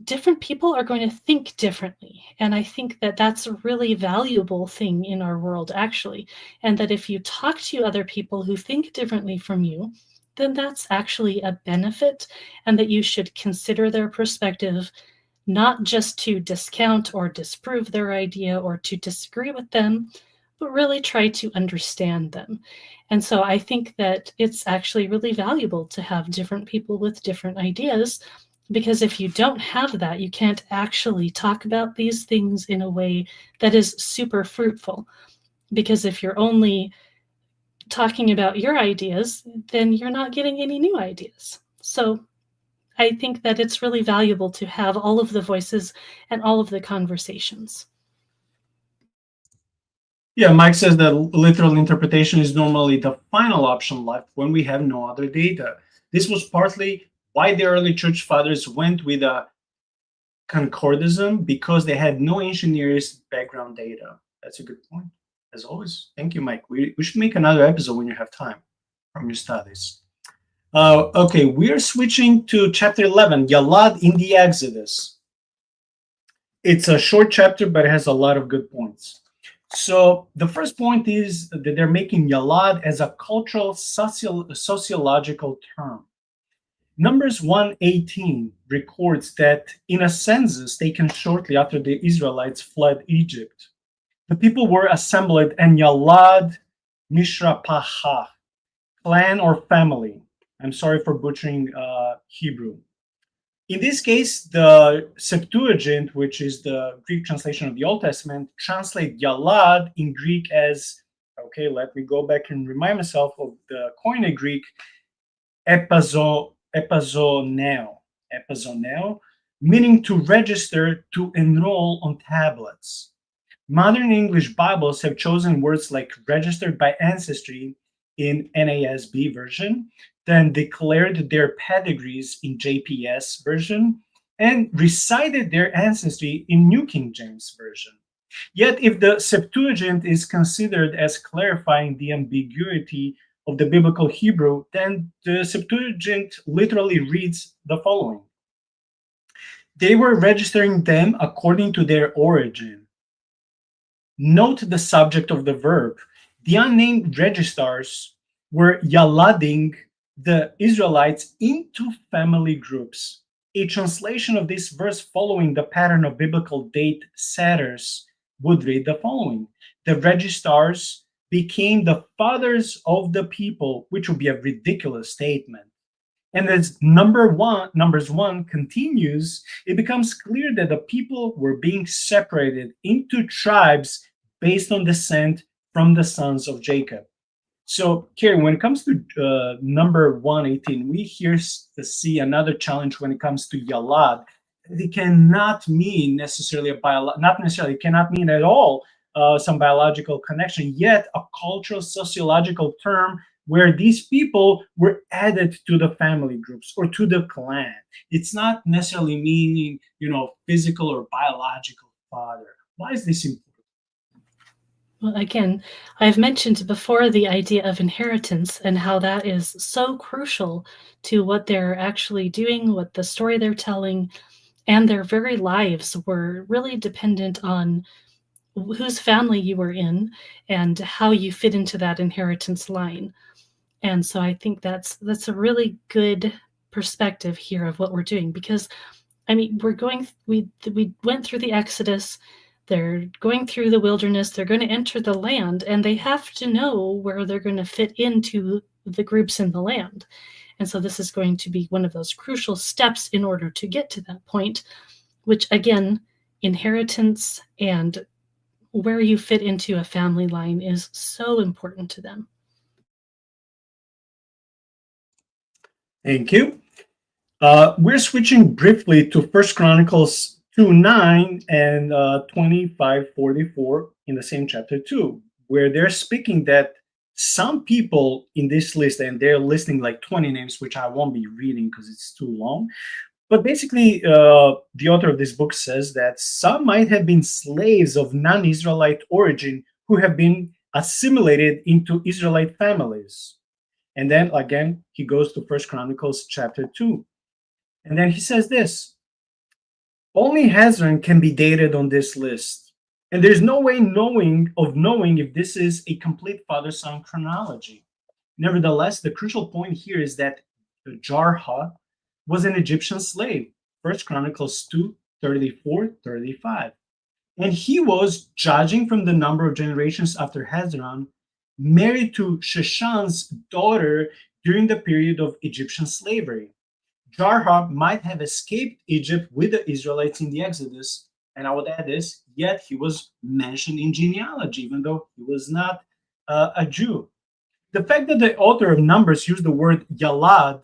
D: different people are going to think differently. And I think that that's a really valuable thing in our world, actually. And that if you talk to other people who think differently from you, then that's actually a benefit, and that you should consider their perspective, not just to discount or disprove their idea or to disagree with them, but really try to understand them. And so I think that it's actually really valuable to have different people with different ideas, because if you don't have that, you can't actually talk about these things in a way that is super fruitful. Because if you're only talking about your ideas, then you're not getting any new ideas. So I think that it's really valuable to have all of the voices and all of the conversations.
C: Yeah, Mike says that literal interpretation is normally the final option left when we have no other data. This was partly why the early church fathers went with a concordism, because they had no ancient Near East background data. That's a good point, as always. Thank you, Mike. We should make another episode when you have time from your studies. Okay, we're switching to chapter 11, Yalad in the Exodus. It's a short chapter, but it has a lot of good points. So the first point is that they're making Yalad as a cultural sociological term. Numbers 1:18 records that in a census taken shortly after the Israelites fled Egypt, the people were assembled in Yalad Mishrapaha, clan or family. I'm sorry for butchering Hebrew. In this case, the Septuagint, which is the Greek translation of the Old Testament, translate Yalad in Greek as, okay, let me go back and remind myself of the Koine Greek, epazoneo, meaning to register, to enroll on tablets. Modern English Bibles have chosen words like registered by ancestry in NASB version, then declared their pedigrees in JPS version, and recited their ancestry in New King James version. Yet, if the Septuagint is considered as clarifying the ambiguity of the biblical Hebrew, then the Septuagint literally reads the following: they were registering them according to their origin. Note the subject of the verb. The unnamed registrars were yalading the Israelites into family groups. A translation of this verse following the pattern of biblical date setters would read the following: the registrars became the fathers of the people, which would be a ridiculous statement. And as Numbers 1 continues, it becomes clear that the people were being separated into tribes based on descent from the sons of Jacob. So, Carey, when it comes to number 118, we here see another challenge when it comes to Yalad. It cannot mean necessarily it cannot mean at all some biological connection, yet a cultural, sociological term where these people were added to the family groups or to the clan. It's not necessarily meaning, physical or biological father. Why is this important?
D: Well, again, I've mentioned before the idea of inheritance and how that is so crucial to what they're actually doing, what the story they're telling, and their very lives were really dependent on whose family you were in and how you fit into that inheritance line. And so I think that's a really good perspective here of what we're doing, because I mean, we went through the Exodus, they're going through the wilderness, they're going to enter the land, and they have to know where they're going to fit into the groups in the land. And so this is going to be one of those crucial steps in order to get to that point, which again, inheritance and where you fit into a family line is so important to them.
C: Thank you. We're switching briefly to 1 Chronicles 2:9 and 25:44 in the same chapter 2, where they're speaking that some people in this list, and they're listing like 20 names, which I won't be reading because it's too long. But basically, the author of this book says that some might have been slaves of non-Israelite origin who have been assimilated into Israelite families. And then again, he goes to 1 Chronicles chapter 2. And then he says this: only Hezron can be dated on this list. And there's no way knowing if this is a complete father-son chronology. Nevertheless, the crucial point here is that Jarha was an Egyptian slave, 1 Chronicles 2:34-35. And he was, judging from the number of generations after Hezron, married to Sheshan's daughter during the period of Egyptian slavery. Jarha might have escaped Egypt with the Israelites in the Exodus, and I would add this, yet he was mentioned in genealogy, even though he was not a Jew. The fact that the author of Numbers used the word Yalad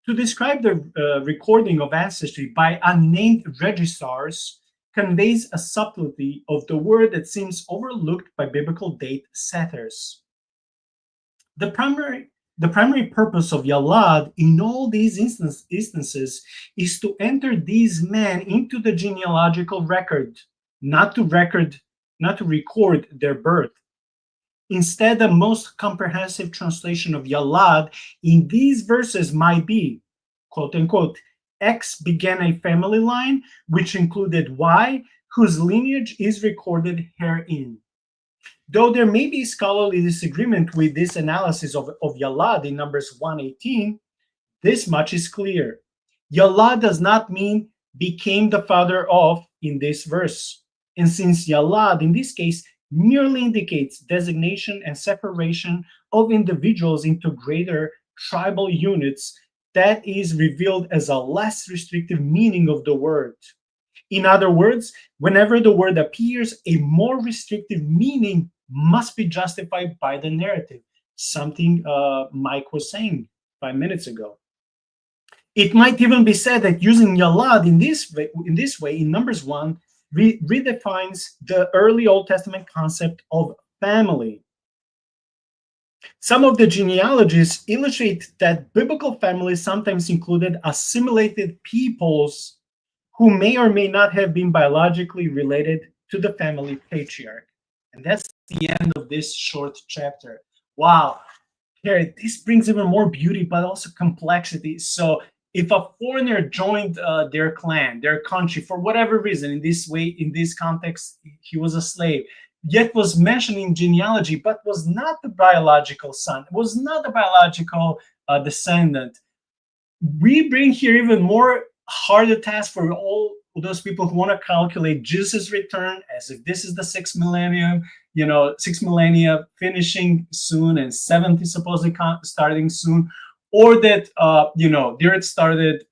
C: to describe the recording of ancestry by unnamed registrars conveys a subtlety of the word that seems overlooked by biblical date setters. The primary purpose of Yalad in all these instances is to enter these men into the genealogical record, not to record their birth. Instead, the most comprehensive translation of Yalad in these verses might be, quote unquote, X began a family line which included Y, whose lineage is recorded herein. Though there may be scholarly disagreement with this analysis of Yalad in Numbers 1:18, this much is clear. Yalad does not mean became the father of in this verse. And since Yalad in this case merely indicates designation and separation of individuals into greater tribal units, that is revealed as a less restrictive meaning of the word. In other words, whenever the word appears, a more restrictive meaning must be justified by the narrative, something Mike was saying 5 minutes ago. It might even be said that using Yalad in this way in Numbers 1 redefines the early Old Testament concept of family. Some of the genealogies illustrate that biblical families sometimes included assimilated peoples who may or may not have been biologically related to the family patriarch. And that's the end of this short chapter. Wow. Here, this brings even more beauty, but also complexity. So if a foreigner joined their clan, their country, for whatever reason, in this way, in this context, he was a slave, yet was mentioned in genealogy, but was not the biological son, was not the biological descendant. We bring here even more harder task for all those people who want to calculate Jesus' return as if this is the sixth millennium, 6 millennia finishing soon and 70 supposedly starting soon, or that the earth started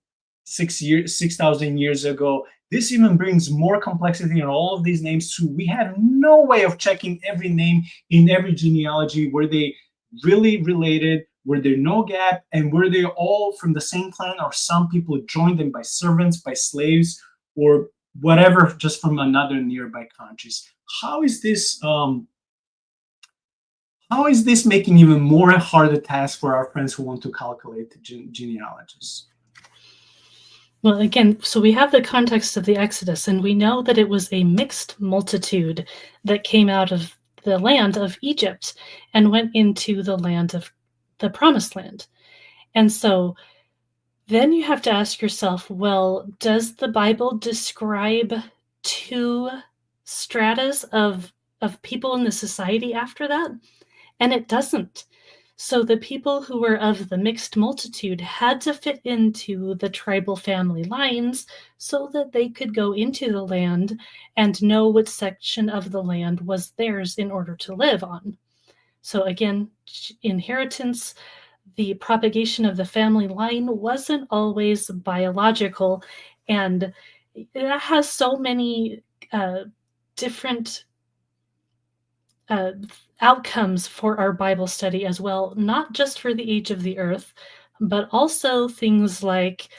C: 6,000 years ago. This even brings more complexity in all of these names too. We have no way of checking every name in every genealogy. Were they really related? Were there no gap? And were they all from the same clan, or some people joined them by servants, by slaves, or whatever, just from another nearby countries? How is this making even more a harder task for our friends who want to calculate the genealogies?
D: Well, again, so we have the context of the Exodus, and we know that it was a mixed multitude that came out of the land of Egypt and went into the land of the promised land. And so then you have to ask yourself, well, does the Bible describe two stratas of people in the society after that? And it doesn't. So the people who were of the mixed multitude had to fit into the tribal family lines so that they could go into the land and know what section of the land was theirs in order to live on. So again, inheritance, the propagation of the family line wasn't always biological, and that has so many different outcomes for our Bible study as well, not just for the age of the earth, but also things like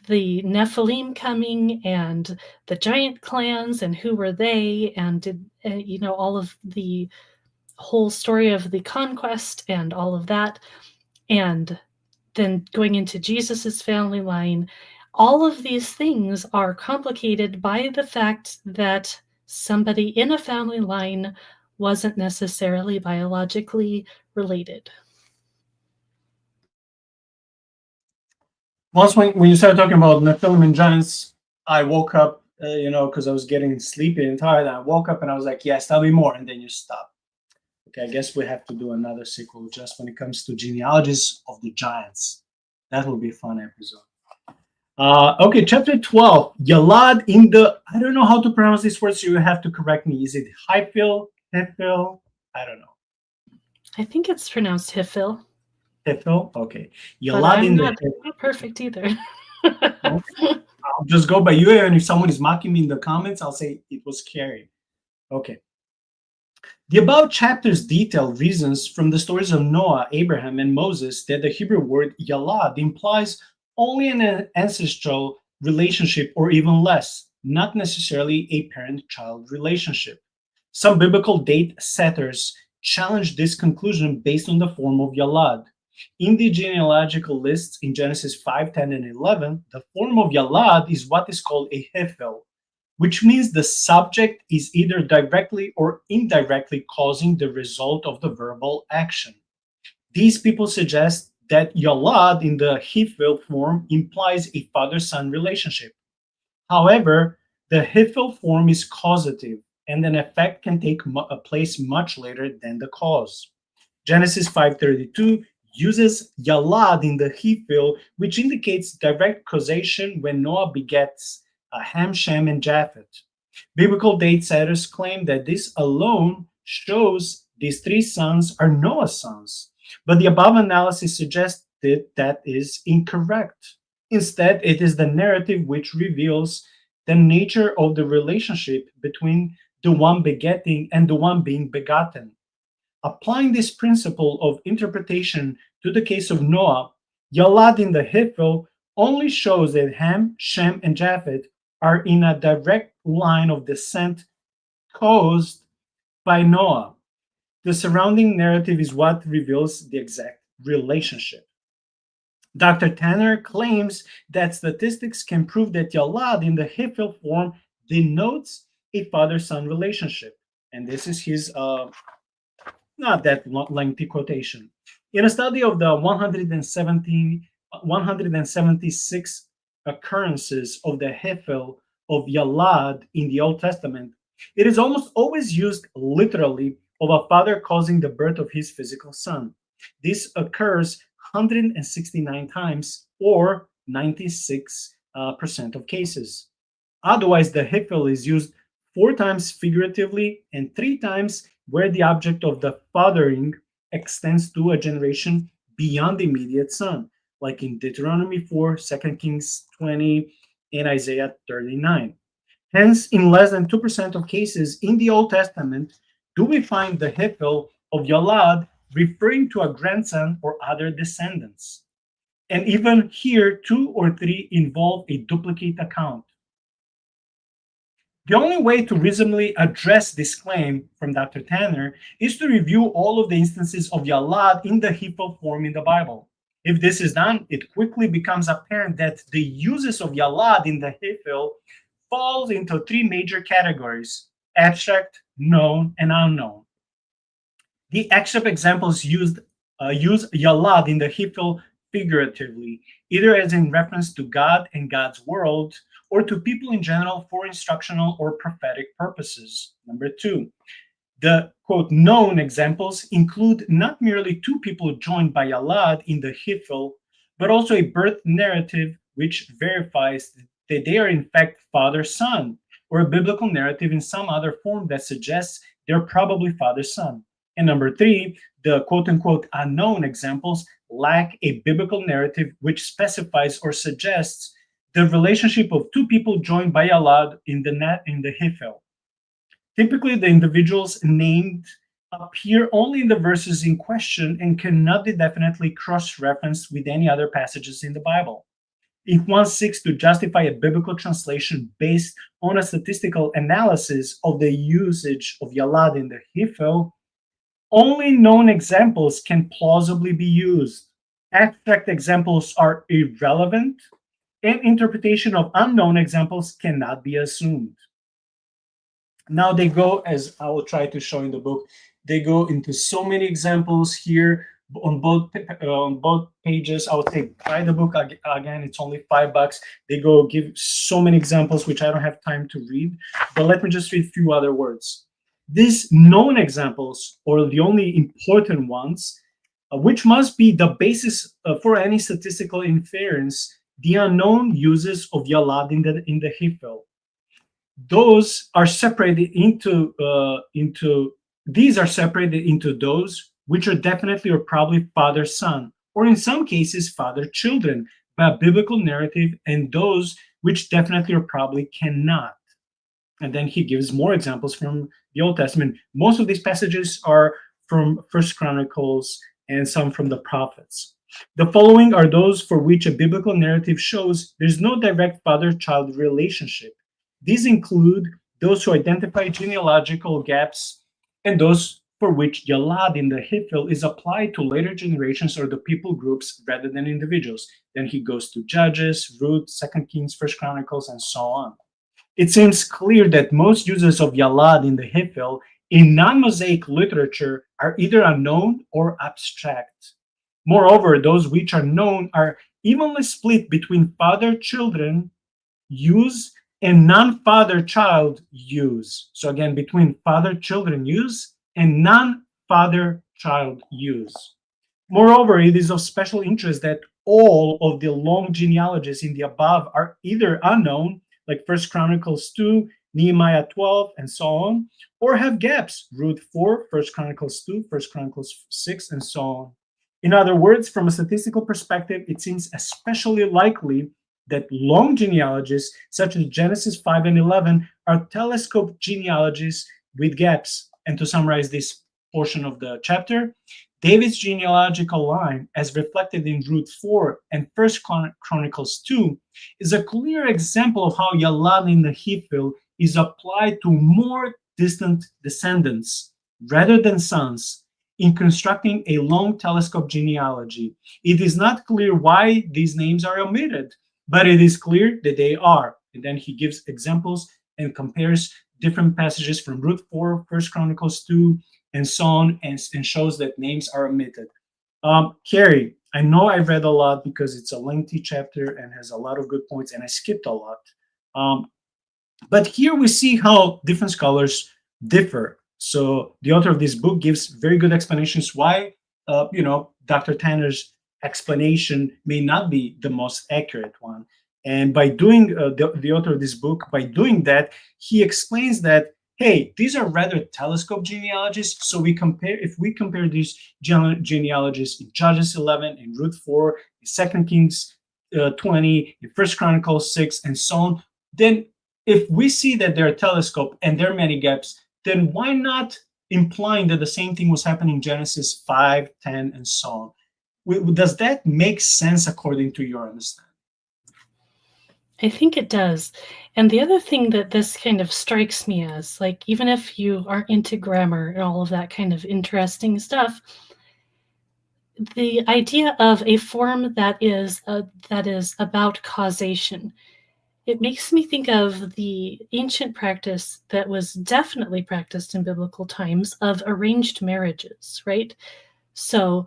D: the Nephilim coming and the giant clans and who were they, and all of the whole story of the conquest and all of that, and then going into Jesus's family line. All of these things are complicated by the fact that somebody in a family line wasn't necessarily biologically related.
C: Once when you started talking about Nephilim and giants, I woke up, because I was getting sleepy and tired. And I woke up and I was like, yes, tell me more. And then you stop. Okay, I guess we have to do another sequel just when it comes to genealogies of the giants. That will be a fun episode. Okay, chapter 12. Yalad in the, I don't know how to pronounce this word, so you have to correct me. Is it Hifil? Hefil? I don't know.
D: I think it's pronounced Hifil.
C: Hifil? Okay. Yalad in
D: not perfect either.
C: I'll just go by you, and if someone is mocking me in the comments, I'll say it was Carey. Okay. The above chapters detail reasons from the stories of Noah, Abraham, and Moses that the Hebrew word Yalad implies only an ancestral relationship or even less, not necessarily a parent-child relationship. Some biblical date setters challenge this conclusion based on the form of Yalad. In the genealogical lists in Genesis 5, 10, and 11, the form of Yalad is what is called a Hefel, which means the subject is either directly or indirectly causing the result of the verbal action. These people suggest that Yalad in the Hefel form implies a father-son relationship. However, the Hefel form is causative, and an effect can take place much later than the cause. Genesis 5:32 uses Yalad in the Hefil, which indicates direct causation when Noah begets Ham, Shem, and Japheth. Biblical date setters claim that this alone shows these three sons are Noah's sons, but the above analysis suggests that is incorrect. Instead, it is the narrative which reveals the nature of the relationship between the one begetting and the one being begotten. Applying this principle of interpretation to the case of Noah, Yalad in the Hefil only shows that Ham, Shem, and Japheth are in a direct line of descent caused by Noah. The surrounding narrative is what reveals the exact relationship. Dr. Tanner claims that statistics can prove that Yalad in the Hefil form denotes a father-son relationship. And this is his not that lengthy quotation. In a study of the 176 occurrences of the Hefel of Yalad in the Old Testament, it is almost always used literally of a father causing the birth of his physical son. This occurs 169 times, or 96% of cases. Otherwise, the Hefel is used 4 times figuratively and 3 times where the object of the fathering extends to a generation beyond the immediate son, like in Deuteronomy 4, 2 Kings 20, and Isaiah 39. Hence, in less than 2% of cases in the Old Testament, do we find the Hefel of Yalad referring to a grandson or other descendants. And even here, 2 or 3 involve a duplicate account. The only way to reasonably address this claim from Dr. Tanner is to review all of the instances of Yalad in the Hefel form in the Bible. If this is done, it quickly becomes apparent that the uses of Yalad in the Hefel falls into 3 major categories: abstract, known, and unknown. The abstract examples use Yalad in the Hefel figuratively, either as in reference to God and God's world, or to people in general for instructional or prophetic purposes. Number 2, the quote known examples include not merely 2 people joined by Yalad in the Hefel, but also a birth narrative which verifies that they are in fact father-son, or a biblical narrative in some other form that suggests they're probably father-son. And number 3, the quote-unquote unknown examples lack a biblical narrative which specifies or suggests the relationship of 2 people joined by Yalad in the Hefel. Typically, the individuals named appear only in the verses in question and cannot be definitely cross-referenced with any other passages in the Bible. If one seeks to justify a biblical translation based on a statistical analysis of the usage of Yalad in the Hefel, only known examples can plausibly be used. Abstract examples are irrelevant, and interpretation of unknown examples cannot be assumed. Now they go, as I will try to show in the book, they go into so many examples here on both pages. I would say buy the book again. It's only $5. They go give so many examples which I don't have time to read, but let me just read a few other words. These known examples, or the only important ones, which must be the basis for any statistical inference, the unknown uses of Yalad in the Hefel. Those are separated into those which are definitely or probably father-son, or in some cases father-children, by a biblical narrative, and those which definitely or probably cannot. And then he gives more examples from the Old Testament. Most of these passages are from First Chronicles and some from the prophets. The following are those for which a biblical narrative shows there's no direct father-child relationship. These include those who identify genealogical gaps and those for which Yalad in the Hefel is applied to later generations or the people groups rather than individuals. Then he goes to Judges, Ruth, 2 Kings, 1 Chronicles, and so on. It seems clear that most uses of Yalad in the Hefel in non-Mosaic literature are either unknown or abstract. Moreover, those which are known are evenly split between father-children use and non-father-child use. So again, between father-children use and non-father-child use. Moreover, it is of special interest that all of the long genealogies in the above are either unknown, like 1 Chronicles 2, Nehemiah 12, and so on, or have gaps, Ruth 4, 1 Chronicles 2, 1 Chronicles 6, and so on. In other words, from a statistical perspective, it seems especially likely that long genealogies, such as Genesis 5 and 11, are telescoped genealogies with gaps. And to summarize this portion of the chapter, David's genealogical line, as reflected in Ruth 4 and 1 Chronicles 2, is a clear example of how Yalad in the Hefel is applied to more distant descendants rather than sons in constructing a long telescope genealogy. It is not clear why these names are omitted, but it is clear that they are. And then he gives examples and compares different passages from Ruth 4, 1 Chronicles 2, and so on, and shows that names are omitted. Carey, I know I read a lot because it's a lengthy chapter and has a lot of good points, and I skipped a lot. But here we see how different scholars differ. So the author of this book gives very good explanations why, Dr. Tanner's explanation may not be the most accurate one. And by doing, the author of this book, by doing that, he explains that, hey, these are rather telescope genealogies. So if we compare these genealogies in Judges 11, in Ruth 4, in 2 Kings 20, in 1 Chronicles 6, and so on, then if we see that they're a telescope and there are many gaps, then why not implying that the same thing was happening in Genesis 5, 10, and so on? Does that make sense according to your understanding?
D: I think it does. And the other thing that this kind of strikes me as, like, even if you aren't into grammar and all of that kind of interesting stuff, the idea of a form that is about causation, it makes me think of the ancient practice that was definitely practiced in biblical times of arranged marriages, right? So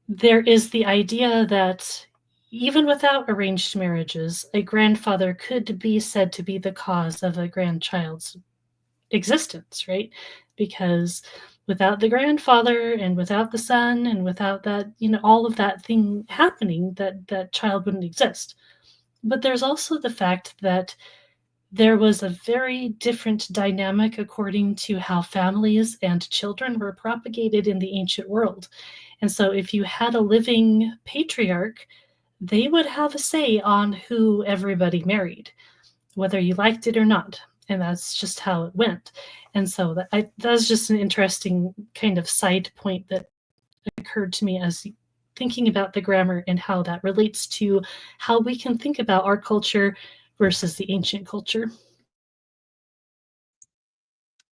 D: there is the idea that even without arranged marriages, a grandfather could be said to be the cause of a grandchild's existence, right? Because without the grandfather and without the son and without that, all of that thing happening, that child wouldn't exist. But there's also the fact that there was a very different dynamic according to how families and children were propagated in the ancient world. And so if you had a living patriarch, they would have a say on who everybody married, whether you liked it or not. And that's just how it went. And so that's just an interesting kind of side point that occurred to me as thinking about the grammar and how that relates to how we can think about our culture versus the ancient culture.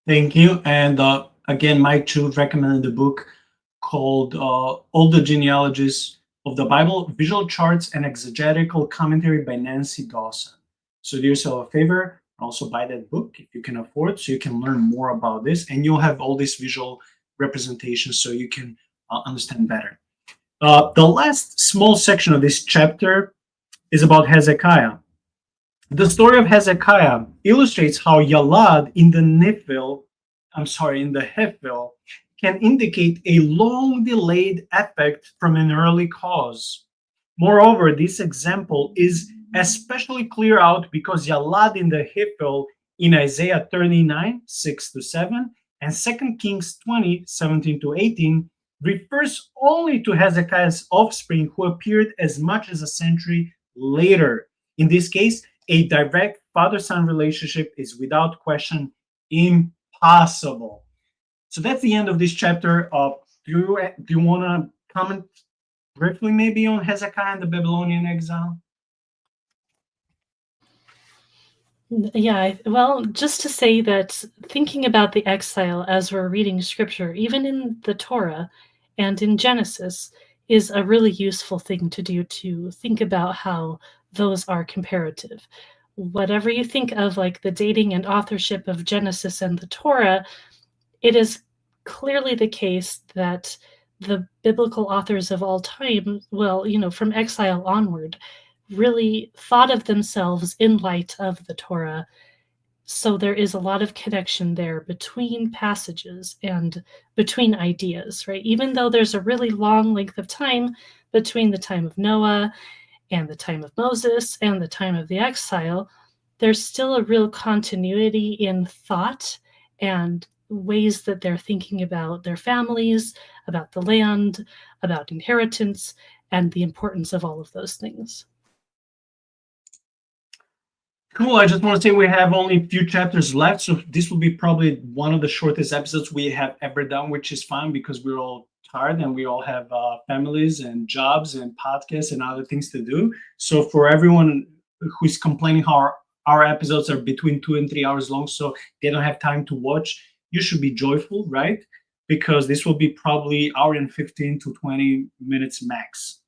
C: Thank you. And again, Mike Chu recommended a book called All the Genealogies of the Bible, Visual Charts and Exegetical Commentary by Nancy Dawson. So do yourself a favor, also buy that book if you can afford, so you can learn more about this, and you'll have all these visual representations so you can understand better. The last small section of this chapter is about Hezekiah. The story of Hezekiah illustrates how Yalad in the Hefil can indicate a long-delayed effect from an early cause. Moreover, this example is especially clear out because Yalad in the Hefil in Isaiah 39, 6-7, and 2 Kings 20, 17-18 refers only to Hezekiah's offspring who appeared as much as a century later. In this case, a direct father-son relationship is without question impossible. So that's the end of this chapter. Do you want to comment briefly maybe on Hezekiah and the Babylonian exile?
D: Yeah, well, just to say that thinking about the exile as we're reading scripture, even in the Torah and in Genesis, is a really useful thing to do, to think about how those are comparative. Whatever you think of, like the dating and authorship of Genesis and the Torah, it is clearly the case that the biblical authors of all time, well, from exile onward, really thought of themselves in light of the Torah. So there is a lot of connection there between passages and between ideas, right? Even though there's a really long length of time between the time of Noah and the time of Moses and the time of the exile, there's still a real continuity in thought and ways that they're thinking about their families, about the land, about inheritance, and the importance of all of those things.
C: Cool. I just want to say we have only a few chapters left, so this will be probably one of the shortest episodes we have ever done, which is fine because we're all tired and we all have families and jobs and podcasts and other things to do. So for everyone who's complaining how our episodes are between 2 and 3 hours long, so they don't have time to watch, you should be joyful, right? Because this will be probably hour and 15 to 20 minutes max.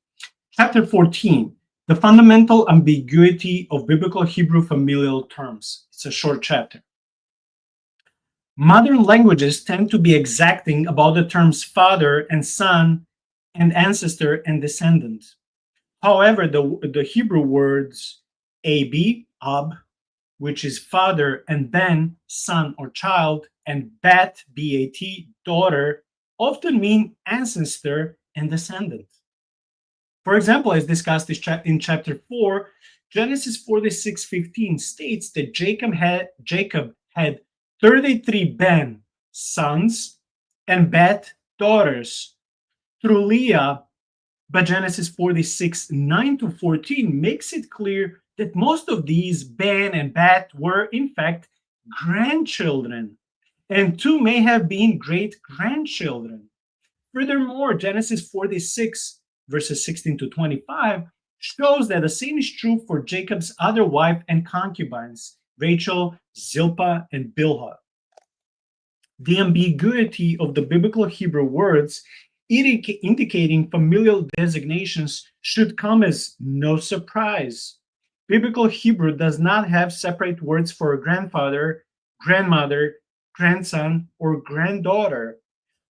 C: Chapter 14. The fundamental ambiguity of biblical Hebrew familial terms. It's a short chapter. Modern languages tend to be exacting about the terms father and son and ancestor and descendant. However, the Hebrew words ab, which is father, and ben, son or child, and bat, bat, daughter, often mean ancestor and descendant. For example, as discussed in chapter 4, Genesis 46:15 states that Jacob had 33 Ben, sons, and Bet, daughters, through Leah. But Genesis 46:9-14 makes it clear that most of these Ben and Bet were, in fact, grandchildren, and two may have been great grandchildren. Furthermore, Genesis 46, verses 16-25, shows that the same is true for Jacob's other wife and concubines, Rachel, Zilpah, and Bilhah. The ambiguity of the biblical Hebrew words indicating familial designations should come as no surprise. Biblical Hebrew does not have separate words for grandfather, grandmother, grandson, or granddaughter,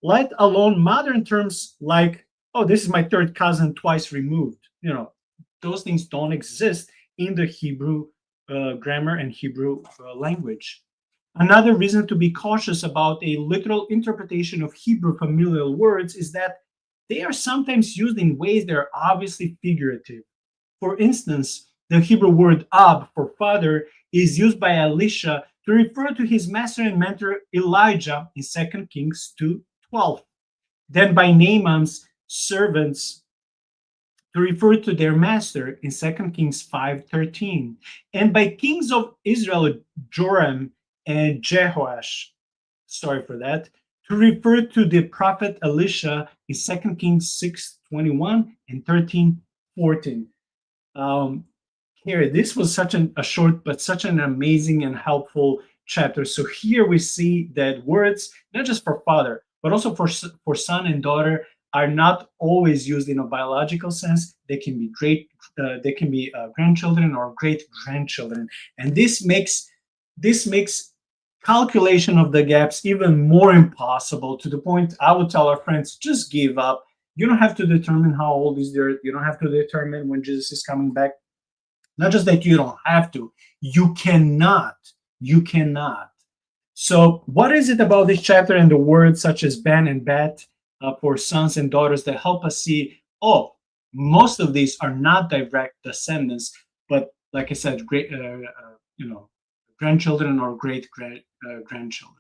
C: let alone modern terms like, oh, this is my third cousin twice removed. Those things don't exist in the Hebrew grammar and Hebrew language. Another reason to be cautious about a literal interpretation of Hebrew familial words is that they are sometimes used in ways that are obviously figurative. For instance, the Hebrew word ab for father is used by Elisha to refer to his master and mentor Elijah in 2 Kings 2:12. Then by Naaman's servants to refer to their master in 2 Kings 5:13. And by kings of Israel, Joram and Jehoash, sorry for that, to refer to the prophet Elisha in 2 Kings 6:21 and 13:14. Here, this was such a short but such an amazing and helpful chapter. So here we see that words, not just for father, but also for son and daughter, are not always used in a biological sense. They can be grandchildren or great grandchildren, and this makes calculation of the gaps even more impossible, to the point I would tell our friends, just give up. You don't have to determine how old is there. You don't have to determine when Jesus is coming back. Not just that you don't have to, you cannot. So what is it about this chapter and the words such as Ben and Bet for sons and daughters that help us see, most of these are not direct descendants, but like I said, great, grandchildren or great grandchildren.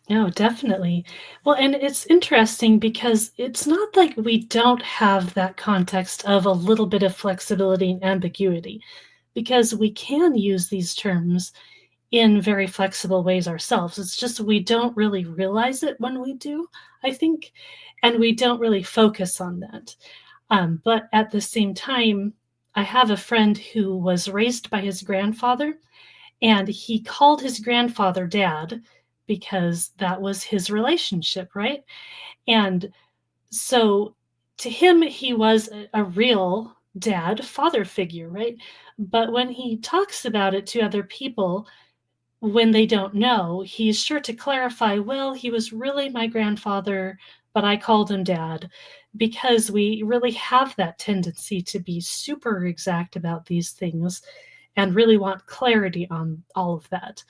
D: No, definitely. Well, and it's interesting because it's not like we don't have that context of a little bit of flexibility and ambiguity, because we can use these terms in very flexible ways ourselves. It's just we don't really realize it when we do, I think, and we don't really focus on that. But at the same time, I have a friend who was raised by his grandfather, and he called his grandfather Dad because that was his relationship, right? And so to him, he was a real dad, father figure, right? But when he talks about it to other people, when they don't know, he's sure to clarify, well, he was really my grandfather, but I called him Dad, because we really have that tendency to be super exact about these things and really want clarity on all of that.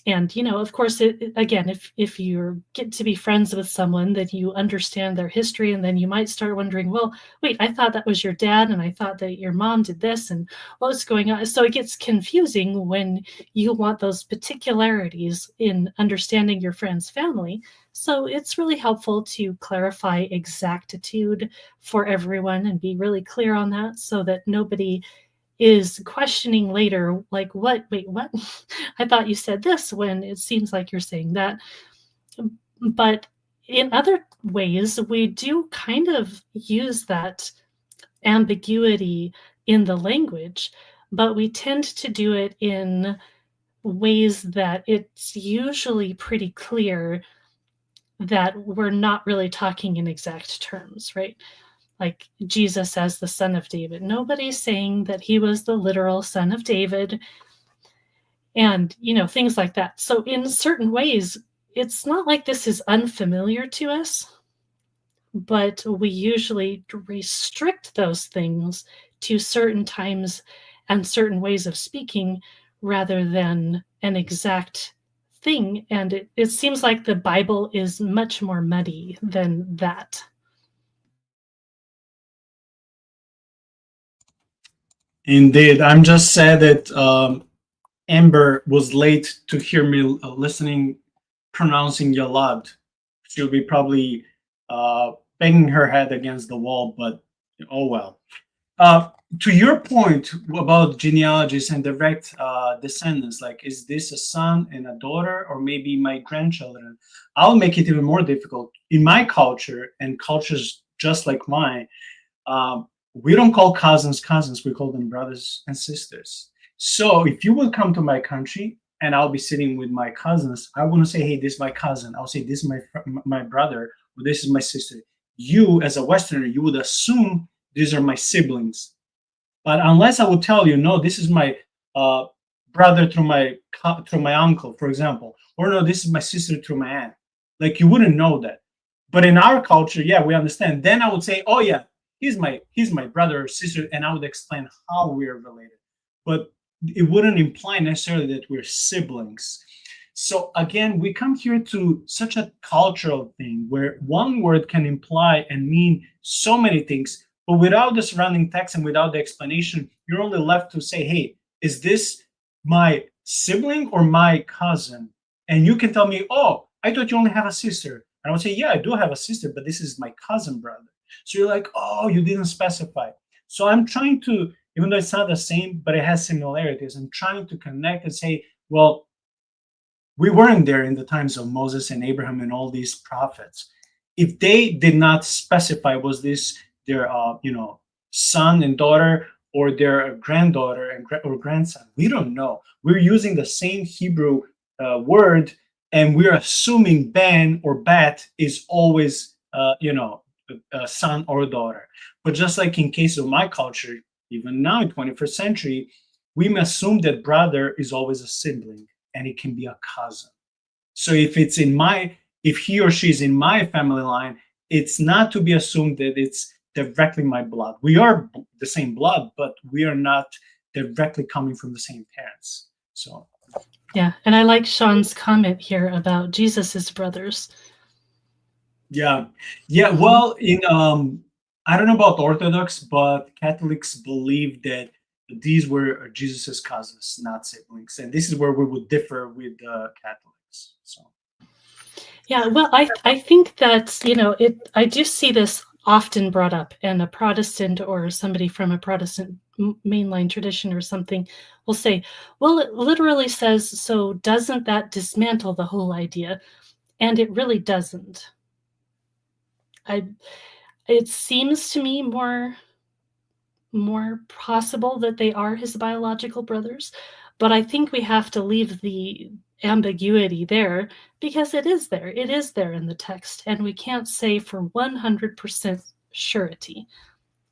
D: And, of course, again, if you get to be friends with someone, then you understand their history, and then you might start wondering, well, wait, I thought that was your dad, and I thought that your mom did this, and what's going on? So it gets confusing when you want those particularities in understanding your friend's family. So it's really helpful to clarify exactitude for everyone and be really clear on that, so that nobody is questioning later, like, wait, what? I thought you said this, when it seems like you're saying that. But in other ways, we do kind of use that ambiguity in the language, but we tend to do it in ways that it's usually pretty clear that we're not really talking in exact terms, right? Like Jesus as the son of David. Nobody's saying that he was the literal son of David. and things like that. So in certain ways, it's not like this is unfamiliar to us, but we usually restrict those things to certain times and certain ways of speaking rather than an exact thing. And it seems like the Bible is much more muddy than that.
C: Indeed, I'm just sad that Amber was late to hear me listening, pronouncing Yalad. She'll be probably banging her head against the wall, but oh well. To your point about genealogies and direct descendants, like, is this a son and a daughter, or maybe my grandchildren? I'll make it even more difficult. In my culture, and cultures just like mine, we don't call cousins cousins, we call them brothers and sisters. So if you will come to my country and I'll be sitting with my cousins, I wouldn't say, hey, this is my cousin. I'll say, this is my brother, or this is my sister. You, as a Westerner, you would assume these are my siblings. But unless I would tell you, no, this is my brother through my uncle, for example, or no, this is my sister through my aunt. Like, you wouldn't know that. But in our culture, yeah, we understand. Then I would say, oh yeah, he's my brother or sister, and I would explain how we're related. But it wouldn't imply necessarily that we're siblings. So again, we come here to such a cultural thing where one word can imply and mean so many things, but without the surrounding text and without the explanation, you're only left to say, hey, is this my sibling or my cousin? And you can tell me, oh, I thought you only have a sister. And I would say, yeah, I do have a sister, but this is my cousin brother. So you're like, oh, you didn't specify. So I'm trying to, even though it's not the same, but it has similarities, I'm trying to connect and say, well, we weren't there in the times of Moses and Abraham and all these prophets. If they did not specify, was this their son and daughter, or their granddaughter or grandson, we don't know. We're using the same Hebrew word, and we're assuming Ben or Bet is always a son or daughter. But just like in case of my culture, even now in 21st century, we assume that brother is always a sibling, and it can be a cousin. So if he or she is in my family line, it's not to be assumed that it's directly my blood. We are the same blood, but we are not directly coming from the same parents. So
D: yeah, and I like Sean's comment here about Jesus's brothers.
C: Yeah. Well, in I don't know about Orthodox, but Catholics believe that these were Jesus's cousins, not siblings, and this is where we would differ with Catholics. So
D: yeah, well, I think that I do see this often brought up, and a Protestant or somebody from a Protestant mainline tradition or something will say, well, it literally says, so doesn't that dismantle the whole idea? And it really doesn't. It seems to me more possible that they are his biological brothers, but I think we have to leave the ambiguity there, because it is there in the text, and we can't say for 100% surety.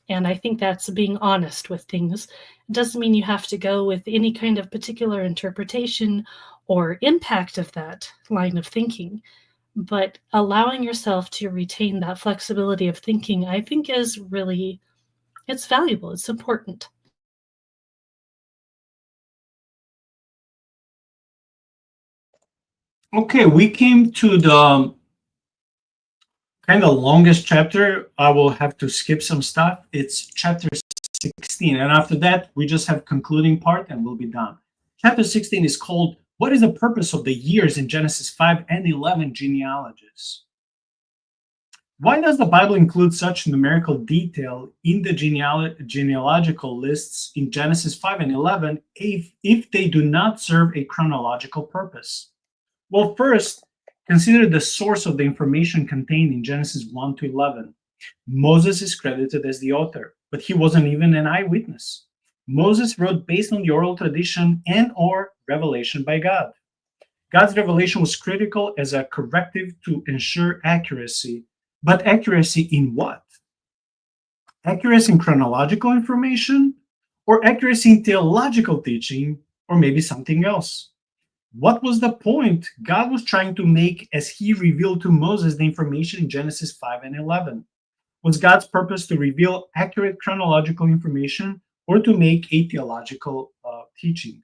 D: And I think that's being honest with things. It doesn't mean you have to go with any kind of particular interpretation or impact of that line of thinking, but allowing yourself to retain that flexibility of thinking, I think, is really, it's valuable, it's important.
C: okay, we came to the kind of longest chapter. I will have to skip some stuff. It's chapter 16, and after that we just have concluding part and we'll be done. Chapter 16 is called, what is the purpose of the years in Genesis 5 and 11 genealogies? Why does the Bible include such numerical detail in the genealogical lists in Genesis 5 and 11 if they do not serve a chronological purpose? Well, first, consider the source of the information contained in Genesis 1 to 11. Moses is credited as the author, but he wasn't even an eyewitness. Moses wrote based on the oral tradition and or revelation by God. God's revelation was critical as a corrective to ensure accuracy. But accuracy in what? Accuracy in chronological information, or accuracy in theological teaching, or maybe something else? What was the point God was trying to make as he revealed to Moses the information in Genesis 5 and 11? Was God's purpose to reveal accurate chronological information or to make a theological teaching?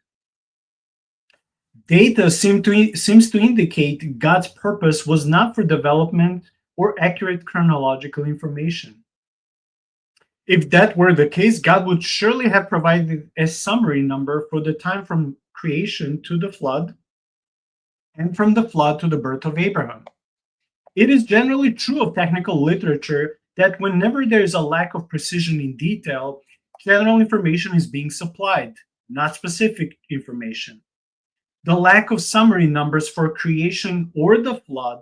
C: Data seems to indicate God's purpose was not for development or accurate chronological information. If that were the case, God would surely have provided a summary number for the time from creation to the flood, and from the flood to the birth of Abraham. It is generally true of technical literature that whenever there is a lack of precision in detail, general information is being supplied, not specific information. The lack of summary numbers for creation or the flood,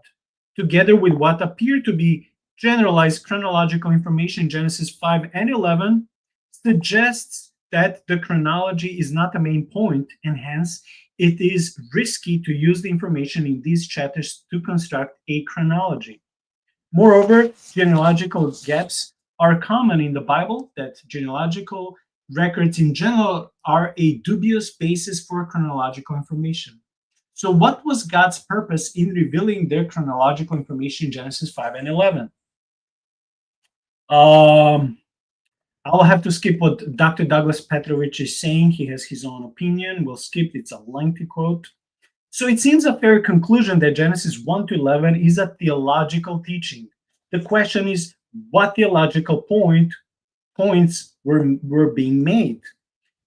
C: together with what appear to be generalized chronological information in Genesis 5 and 11, suggests that the chronology is not the main point, and hence it is risky to use the information in these chapters to construct a chronology. Moreover, genealogical gaps are common in the Bible, that genealogical records in general are a dubious basis for chronological information. So what was God's purpose in revealing their chronological information in Genesis 5 and 11? I'll have to skip what Dr. Douglas Petrovich is saying. He has his own opinion. We'll skip, it's a lengthy quote. So it seems a fair conclusion that Genesis 1 to 11 is a theological teaching. The question is, what theological points were being made?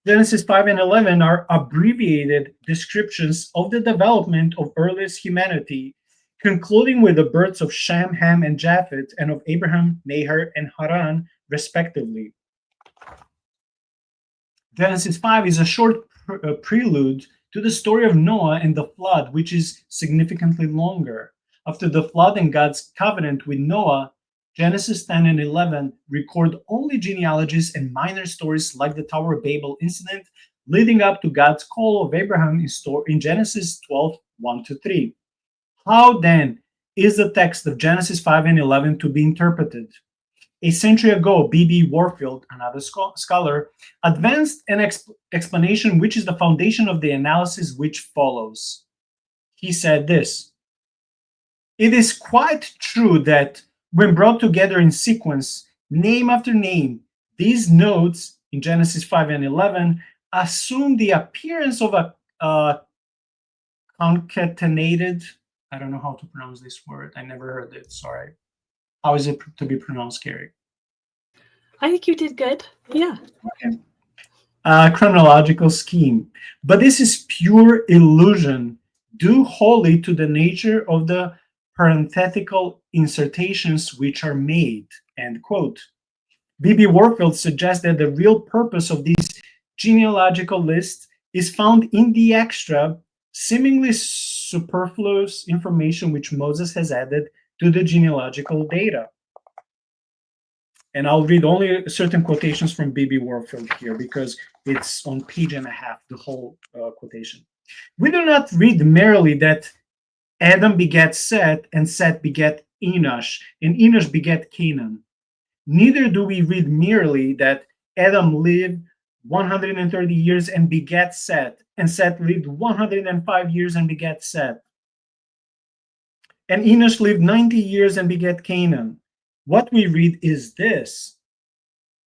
C: Genesis 5 and 11 are abbreviated descriptions of the development of earliest humanity, concluding with the births of Shem, Ham, and Japheth, and of Abraham, Nahor, and Haran, respectively. Genesis 5 is a short prelude to the story of Noah and the flood, which is significantly longer. After the flood and God's covenant with Noah, Genesis 10 and 11 record only genealogies and minor stories like the Tower of Babel incident, leading up to God's call of Abraham in Genesis 12, 1-3. How then is the text of Genesis 5 and 11 to be interpreted? A century ago, B.B. Warfield, another scholar, advanced an explanation which is the foundation of the analysis which follows. He said this: "It is quite true that when brought together in sequence, name after name, these notes in Genesis 5 and 11 assume the appearance of a concatenated," I don't know how to pronounce this word. I never heard it. Sorry. How is it to be pronounced, Carey?
D: I think you did good. Yeah.
C: Okay. Chronological scheme. But this is pure illusion, due wholly to the nature of the parenthetical insertions which are made, end quote. B.B. Warfield suggests that the real purpose of these genealogical lists is found in the extra, seemingly superfluous information which Moses has added to the genealogical data. And I'll read only certain quotations from B.B. Warfield here because it's on page and a half, the whole quotation. "We do not read merely that Adam begat Seth, and Seth begat Enosh, and Enosh begat Canaan. Neither do we read merely that Adam lived 130 years and begat Seth, and Seth lived 105 years and begat Seth. And Enosh lived 90 years and begat Canaan. What we read is this: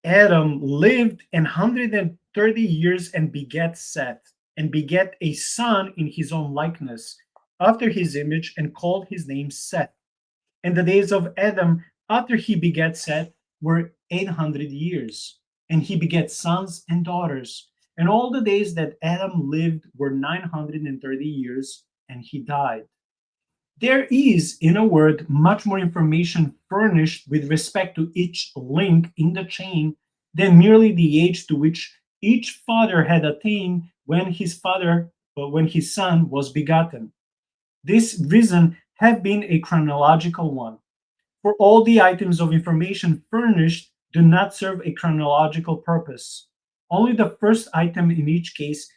C: Adam lived 130 years and begat Seth, and begat a son in his own likeness, after his image, and called his name Seth. And the days of Adam after he begat Seth were 800 years, and he begat sons and daughters. And all the days that Adam lived were 930 years, and he died. There is, in a word, much more information furnished with respect to each link in the chain than merely the age to which each father had attained when his son was begotten. This reason have been a chronological one. For all the items of information furnished do not serve a chronological purpose. Only the first item in each case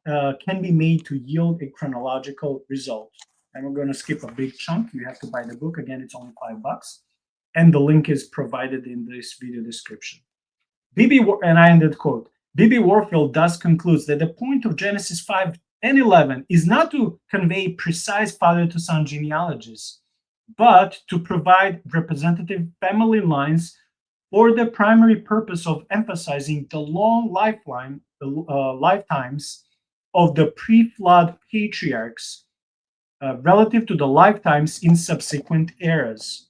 C: can be made to yield a chronological result." And we're going to skip a big chunk. You have to buy the book. Again, it's only $5. And the link is provided in this video description. And I ended quote. B.B. Warfield thus concludes that the point of Genesis 5 and 11 is not to convey precise father-to-son genealogies, but to provide representative family lines for the primary purpose of emphasizing the long lifetimes of the pre-flood patriarchs relative to the lifetimes in subsequent eras.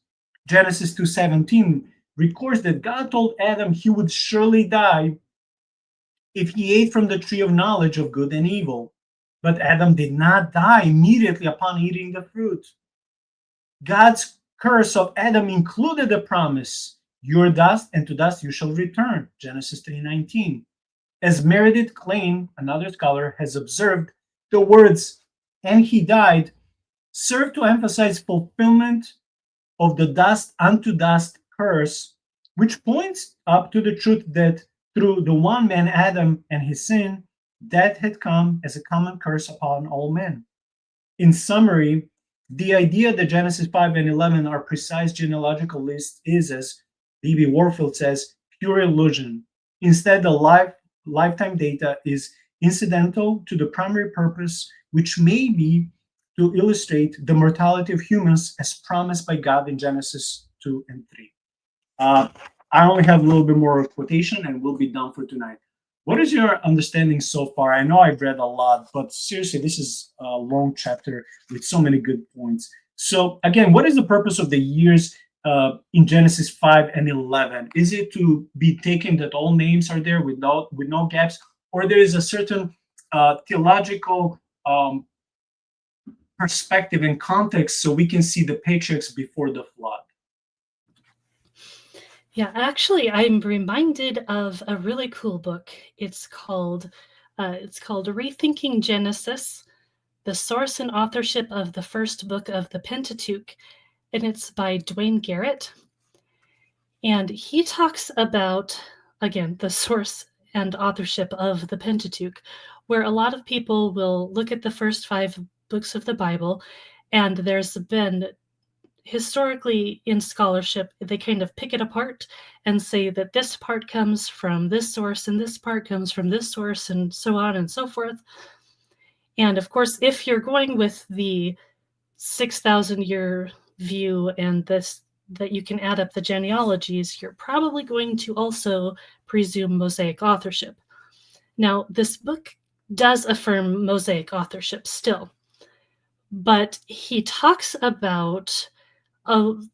C: Genesis 2:17 records that God told Adam he would surely die if he ate from the tree of knowledge of good and evil. But Adam did not die immediately upon eating the fruit. God's curse of Adam included the promise, "You're dust, and to dust you shall return," Genesis 3:19. As Meredith Klein, another scholar, has observed, the words, "and he died," serve to emphasize fulfillment of the dust unto dust curse, which points up to the truth that through the one man Adam and his sin, death had come as a common curse upon all men. In summary, the idea that Genesis 5 and 11 are precise genealogical lists is, as B.B. Warfield says, pure illusion. Instead, the lifetime data is incidental to the primary purpose, which may be to illustrate the mortality of humans as promised by God in Genesis 2 and 3. I only have a little bit more quotation and we'll be done for tonight. What is your understanding so far? I know I've read a lot, but seriously, this is a long chapter with so many good points. So again, what is the purpose of the years in Genesis 5 and 11? Is it to be taken that all names are there with no gaps, or there is a certain theological perspective and context so we can see the patriarchs before the flood?
D: Yeah, actually, I'm reminded of a really cool book. It's called Rethinking Genesis: The Source and Authorship of the First Book of the Pentateuch, and it's by Dwayne Garrett. And he talks about, again, the source and authorship of the Pentateuch, where a lot of people will look at the first 5 books of the Bible, and there's been historically in scholarship, they kind of pick it apart and say that this part comes from this source and this part comes from this source, and so on and so forth. And of course, if you're going with the 6,000 year view and this, that you can add up the genealogies, you're probably going to also presume Mosaic authorship. Now, this book does affirm Mosaic authorship still, but he talks about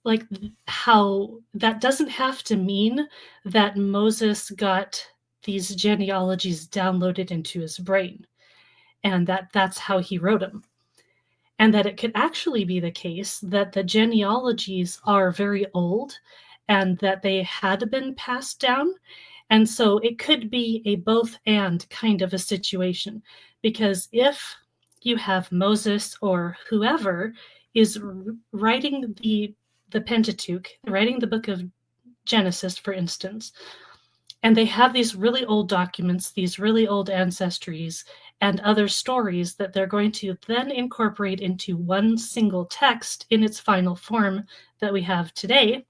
D: like how that doesn't have to mean that Moses got these genealogies downloaded into his brain and that's how he wrote them. And that it could actually be the case that the genealogies are very old and that they had been passed down. And so it could be a both and kind of a situation, because if you have Moses or whoever is writing the Pentateuch, writing the book of Genesis, for instance, and they have these really old documents, these really old ancestries, and other stories that they're going to then incorporate into one single text in its final form that we have today,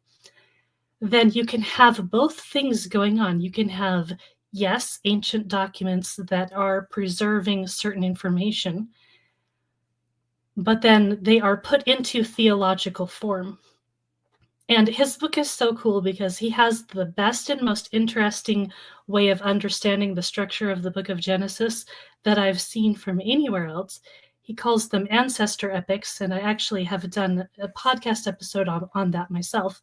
D: then you can have both things going on. You can have, yes, ancient documents that are preserving certain information, but then they are put into theological form. And his book is so cool because he has the best and most interesting way of understanding the structure of the book of Genesis that I've seen from anywhere else. He calls them ancestor epics, and I actually have done a podcast episode on that myself.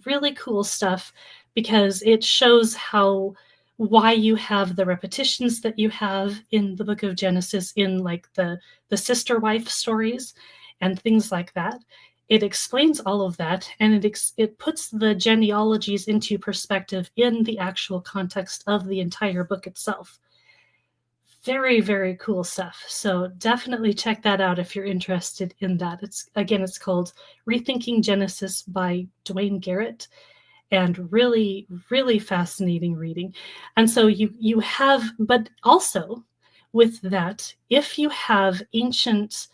D: Really cool stuff, because it shows why you have the repetitions that you have in the book of Genesis in like the sister wife stories and things like that. It explains all of that, and it puts the genealogies into perspective in the actual context of the entire book itself. Very, very cool stuff. So definitely check that out if you're interested in that. It's called Rethinking Genesis by Dwayne Garrett, and really, really fascinating reading. And so you have, but also with that, if you have ancient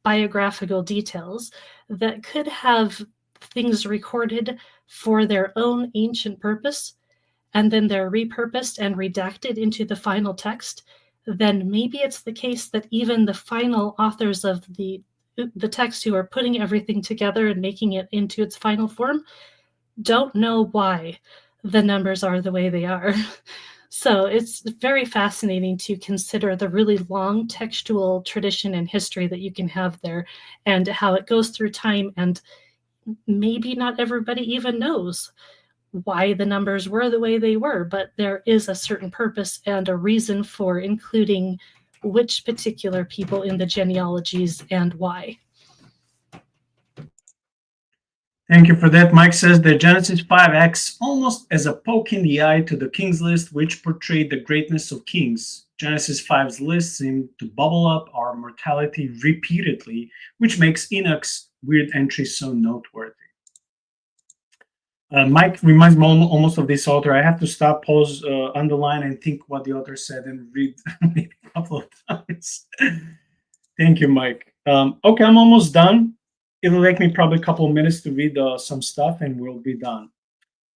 D: biographical details that could have things recorded for their own ancient purpose, and then they're repurposed and redacted into the final text, then maybe it's the case that even the final authors of the text who are putting everything together and making it into its final form don't know why the numbers are the way they are. So it's very fascinating to consider the really long textual tradition and history that you can have there and how it goes through time. And maybe not everybody even knows why the numbers were the way they were, but there is a certain purpose and a reason for including which particular people in the genealogies and why.
C: Thank you for that. Mike says that Genesis 5 acts almost as a poke in the eye to the King's List, which portrayed the greatness of kings. Genesis 5's list seemed to bubble up our mortality repeatedly, which makes Enoch's weird entry so noteworthy. Mike reminds me almost of this author. I have to stop, pause, underline, and think what the author said and read maybe a couple of times. Thank you, Mike. Okay, I'm almost done. It'll take me probably a couple of minutes to read some stuff and we'll be done.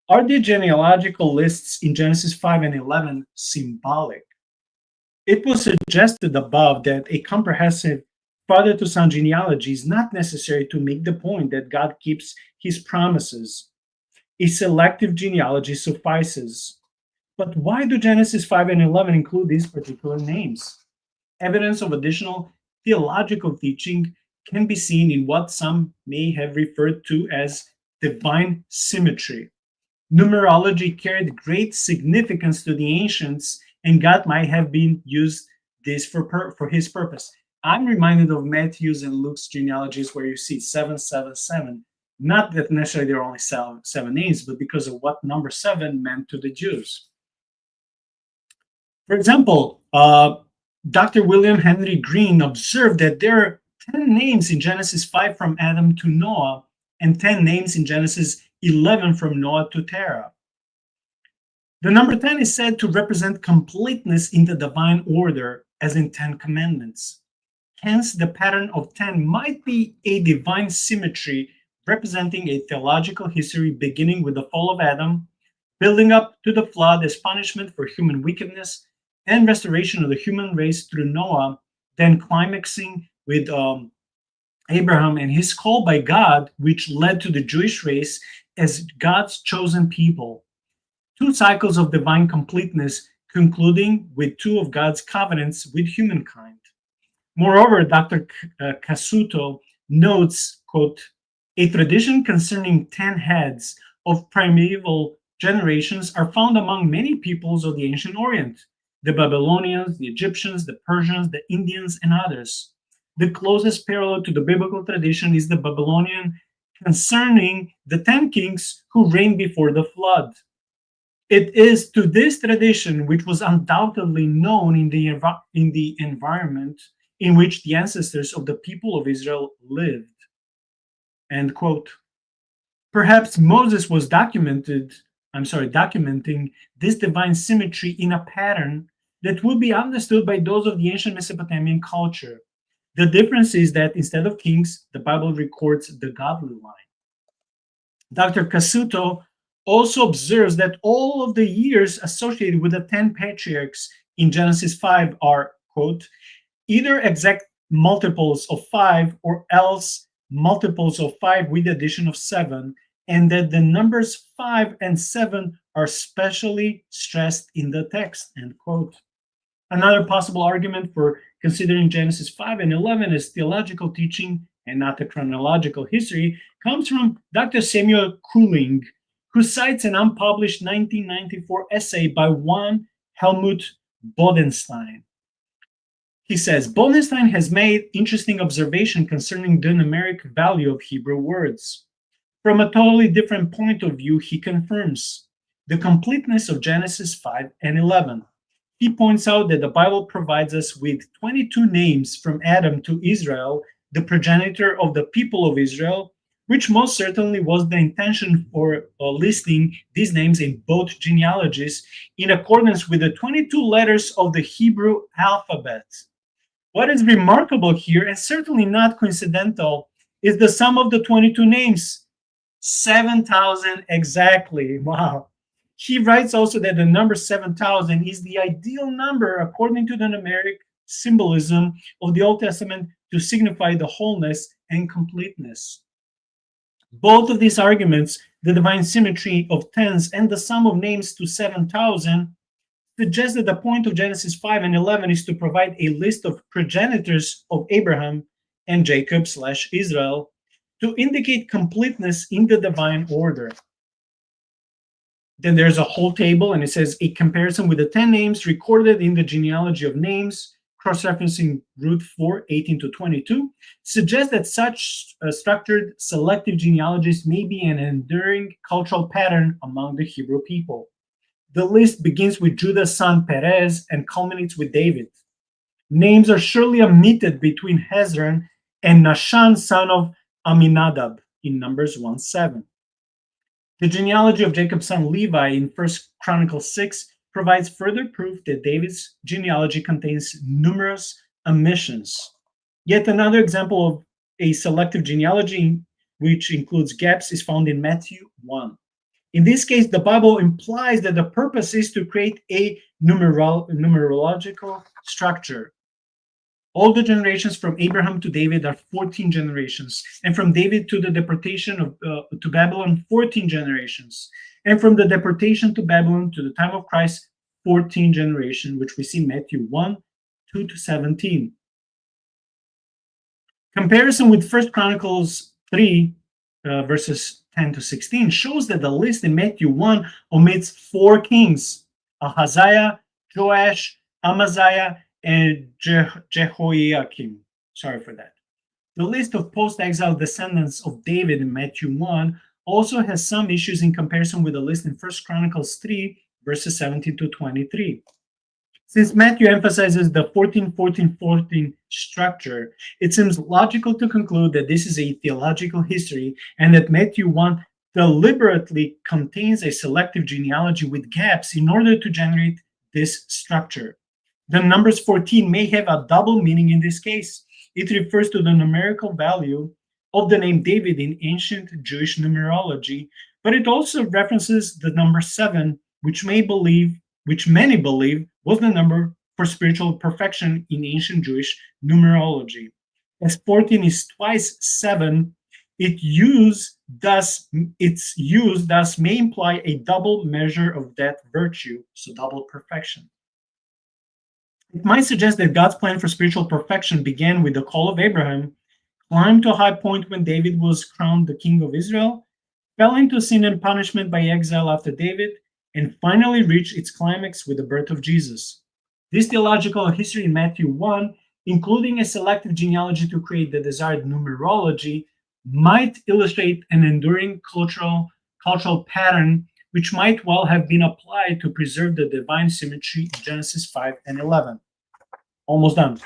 C: Are the genealogical lists in Genesis 5 and 11 symbolic? It was suggested above that a comprehensive father-to-son genealogy is not necessary to make the point that God keeps his promises. A selective genealogy suffices. But why do Genesis 5 and 11 include these particular names? Evidence of additional theological teaching can be seen in what some may have referred to as divine symmetry. Numerology carried great significance to the ancients, and God might have been used this for his purpose. I'm reminded of Matthew's and Luke's genealogies where you see 777. Not that necessarily there are only seven names, but because of what number 7 meant to the Jews. For example, Dr. William Henry Green observed that there are 10 names in Genesis 5 from Adam to Noah, and 10 names in Genesis 11 from Noah to Terah. The number 10 is said to represent completeness in the divine order, as in 10 commandments. Hence, the pattern of 10 might be a divine symmetry representing a theological history beginning with the fall of Adam, building up to the flood as punishment for human wickedness, and restoration of the human race through Noah, then climaxing with Abraham and his call by God, which led to the Jewish race as God's chosen people. 2 cycles of divine completeness, concluding with 2 of God's covenants with humankind. Moreover, Dr. Casuto notes, quote, a tradition concerning 10 heads of primeval generations are found among many peoples of the ancient Orient, the Babylonians, the Egyptians, the Persians, the Indians, and others. The closest parallel to the biblical tradition is the Babylonian concerning the 10 kings who reigned before the flood. It is to this tradition, which was undoubtedly known in the environment in which the ancestors of the people of Israel lived. End quote. Perhaps Moses was documenting this divine symmetry in a pattern that would be understood by those of the ancient Mesopotamian culture. The difference is that instead of kings, the Bible records the godly line. Dr. Casuto also observes that all of the years associated with the 10 patriarchs in Genesis 5 are, quote, either exact multiples of 5 or else multiples of 5 with the addition of 7, and that the numbers 5 and 7 are specially stressed in the text, end quote. Another possible argument for considering Genesis 5 and 11 as theological teaching and not a chronological history comes from Dr. Samuel Kuling, who cites an unpublished 1994 essay by one Helmut Bodenstein. He says, Bodenstein has made interesting observation concerning the numeric value of Hebrew words. From a totally different point of view, he confirms the completeness of Genesis 5 and 11. He points out that the Bible provides us with 22 names from Adam to Israel, the progenitor of the people of Israel, which most certainly was the intention for listing these names in both genealogies in accordance with the 22 letters of the Hebrew alphabet. What is remarkable here, and certainly not coincidental, is the sum of the 22 names. 7,000 exactly. Wow. He writes also that the number 7,000 is the ideal number according to the numeric symbolism of the Old Testament to signify the wholeness and completeness. Both of these arguments, the divine symmetry of tens and the sum of names to 7,000, suggest that the point of Genesis 5 and 11 is to provide a list of progenitors of Abraham and Jacob/Israel to indicate completeness in the divine order. Then there's a whole table, and it says a comparison with the 10 names recorded in the genealogy of names, cross-referencing Ruth 4:18-22, suggests that such structured selective genealogies may be an enduring cultural pattern among the Hebrew people. The list begins with Judah's son Perez and culminates with David. Names are surely omitted between Hezron and Nahshon, son of Aminadab, in Numbers 1:7. The genealogy of Jacob's son Levi in 1 Chronicles 6 provides further proof that David's genealogy contains numerous omissions. Yet another example of a selective genealogy, which includes gaps, is found in Matthew 1. In this case, the Bible implies that the purpose is to create a numerological structure. All the generations from Abraham to David are 14 generations, and from David to the deportation to Babylon, 14 generations, and from the deportation to Babylon to the time of Christ, 14 generations, which we see in Matthew 1:2-17. Comparison with 1 Chronicles 3, verses 10-16, shows that the list in Matthew 1 omits 4 kings: Ahaziah, Joash, Amaziah, and Jehoiakim. Sorry for that. The list of post-exile descendants of David in Matthew 1 also has some issues in comparison with the list in 1 Chronicles 3, verses 17-23. Since Matthew emphasizes the 14-14-14 structure, it seems logical to conclude that this is a theological history and that Matthew 1 deliberately contains a selective genealogy with gaps in order to generate this structure. The numbers 14 may have a double meaning in this case. It refers to the numerical value of the name David in ancient Jewish numerology, but it also references the number 7, which many believe was the number for spiritual perfection in ancient Jewish numerology. As 14 is twice 7, its use thus may imply a double measure of that virtue, so double perfection. It might suggest that God's plan for spiritual perfection began with the call of Abraham, climbed to a high point when David was crowned the king of Israel, fell into sin and punishment by exile after David, and finally reached its climax with the birth of Jesus. This theological history in Matthew 1, including a selective genealogy to create the desired numerology, might illustrate an enduring cultural pattern which might well have been applied to preserve the divine symmetry in Genesis 5 and 11. Almost done.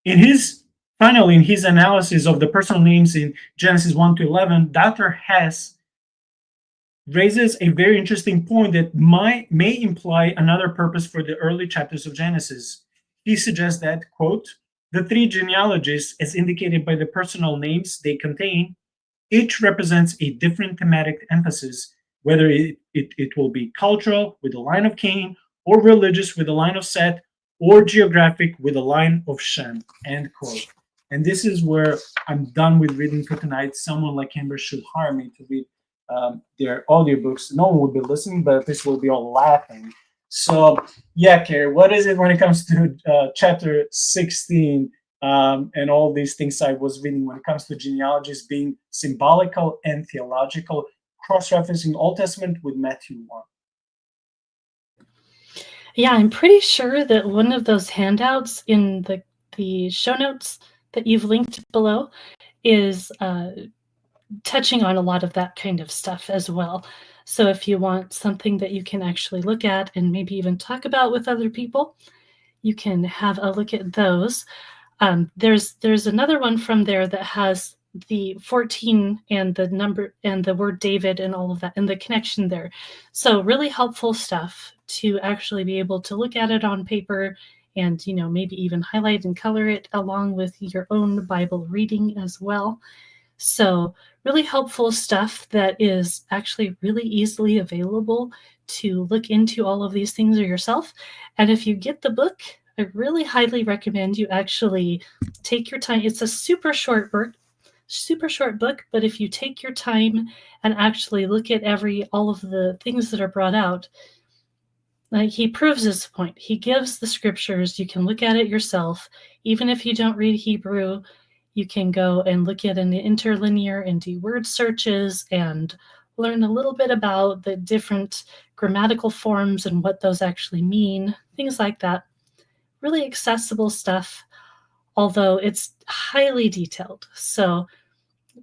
C: In his analysis of the personal names in Genesis 1-11, Dr. Hess raises a very interesting point that may imply another purpose for the early chapters of Genesis. He suggests that, quote, the 3 genealogies, as indicated by the personal names they contain, each represents a different thematic emphasis, whether it will be cultural with the line of Cain, or religious with the line of Seth, or geographic with the line of Shem, end quote. And this is where I'm done with reading for tonight. Someone like Amber should hire me to read their audiobooks. No one will be listening, but this will be all laughing. So, yeah, Carey, what is it when it comes to chapter 16 and all these things I was reading when it comes to genealogies being symbolical and theological, cross-referencing Old Testament with Matthew 1?
D: Yeah, I'm pretty sure that one of those handouts in the show notes that you've linked below is touching on a lot of that kind of stuff as well. So if you want something that you can actually look at and maybe even talk about with other people, you can have a look at those. There's another one from there that has the 14 and the number and the word David and all of that and the connection there. So really helpful stuff to actually be able to look at it on paper and, maybe even highlight and color it along with your own Bible reading as well. So really helpful stuff that is actually really easily available to look into all of these things yourself. And if you get the book, I really highly recommend you actually take your time. It's a super short book, but if you take your time and actually look at all of the things that are brought out, like, he proves his point. He gives the scriptures. You can look at it yourself. Even if you don't read Hebrew, you can go and look at an interlinear and do word searches and learn a little bit about the different grammatical forms and what those actually mean, things like that. Really accessible stuff, although it's highly detailed. So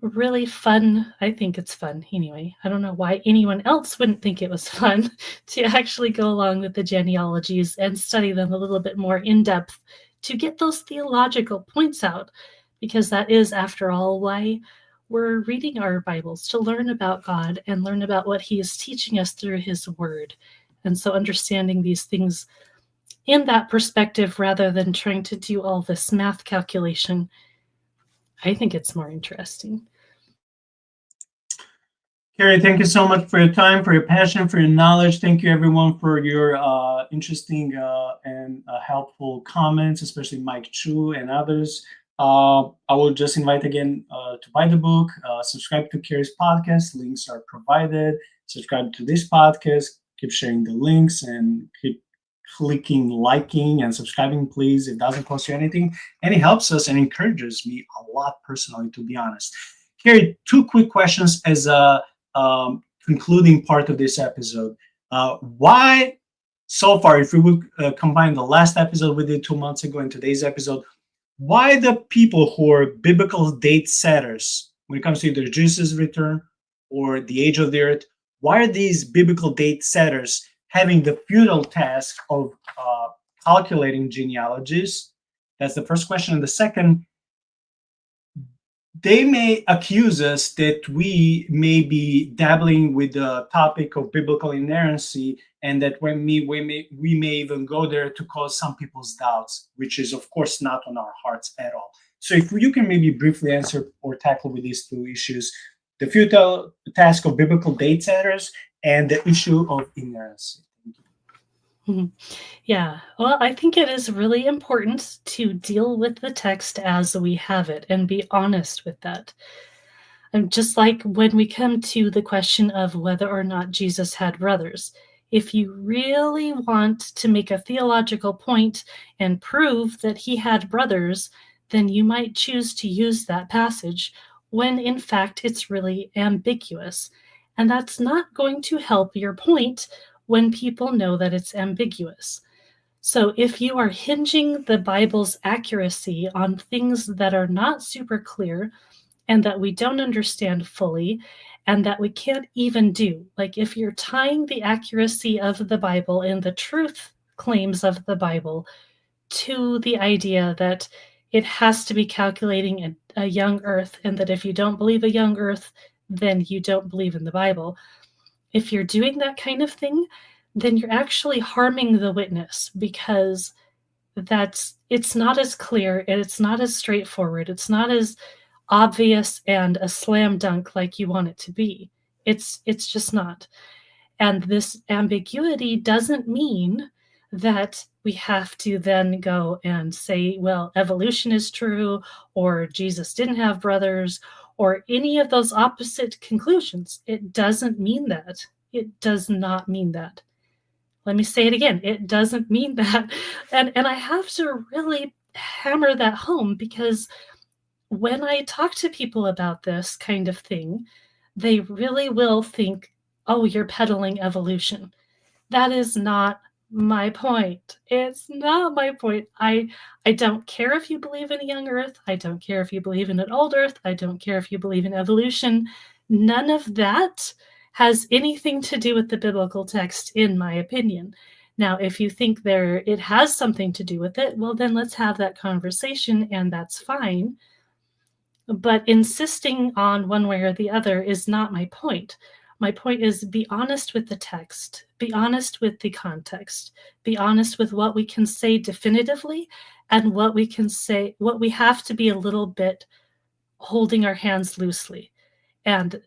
D: really fun. I think it's fun anyway. I don't know why anyone else wouldn't think it was fun to actually go along with the genealogies and study them a little bit more in depth to get those theological points out, because that is, after all, why we're reading our Bibles, to learn about God and learn about what he is teaching us through his word. And so understanding these things in that perspective, rather than trying to do all this math calculation, I think it's more interesting.
C: Carey, thank you so much for your time, for your passion, for your knowledge. Thank you, everyone, for your interesting and helpful comments, especially Mike Chu and others. I will just invite again to buy the book, subscribe to Carey's podcast. Links are provided. Subscribe to this podcast. Keep sharing the links and keep clicking, liking, and subscribing, please. It doesn't cost you anything, and it helps us and encourages me a lot personally, to be honest. Carey, 2 quick questions as a concluding part of this episode. Why, so far, if we would combine the last episode we did 2 months ago and today's episode, why the people who are biblical date setters, when it comes to either Jesus' return or the age of the earth, why are these biblical date setters having the futile task of calculating genealogies? That's the first question. And the second, they may accuse us that we may be dabbling with the topic of biblical inerrancy, and that we may even go there to cause some people's doubts, which is, of course, not on our hearts at all. So if you can maybe briefly answer or tackle with these 2 issues, the futile task of biblical date setters and the issue of inerrancy.
D: Yeah, well, I think it is really important to deal with the text as we have it and be honest with that. And just like when we come to the question of whether or not Jesus had brothers, if you really want to make a theological point and prove that he had brothers, then you might choose to use that passage when in fact it's really ambiguous. And that's not going to help your point when people know that it's ambiguous. So if you are hinging the Bible's accuracy on things that are not super clear and that we don't understand fully and that we can't even do, like if you're tying the accuracy of the Bible and the truth claims of the Bible to the idea that it has to be calculating a young earth, and that if you don't believe a young earth, then you don't believe in the Bible. If you're doing that kind of thing, then you're actually harming the witness, because it's not as clear and it's not as straightforward. It's not as obvious and a slam dunk like you want it to be. It's just not. And this ambiguity doesn't mean that we have to then go and say, well, evolution is true, or Jesus didn't have brothers, or any of those opposite conclusions. It doesn't mean that. It does not mean that. Let me say it again. It doesn't mean that. And I have to really hammer that home, because when I talk to people about this kind of thing, they really will think, oh, you're peddling evolution. That is not my point. It's not my point. I don't care if you believe in a young earth. I don't care if you believe in an old earth. I don't care if you believe in evolution. None of that has anything to do with the biblical text, in my opinion. Now, if you think it has something to do with it, well, then let's have that conversation, and that's fine. But insisting on one way or the other is not my point. My point is, be honest with the text, be honest with the context, be honest with what we can say definitively and what we can say, what we have to be a little bit holding our hands loosely. And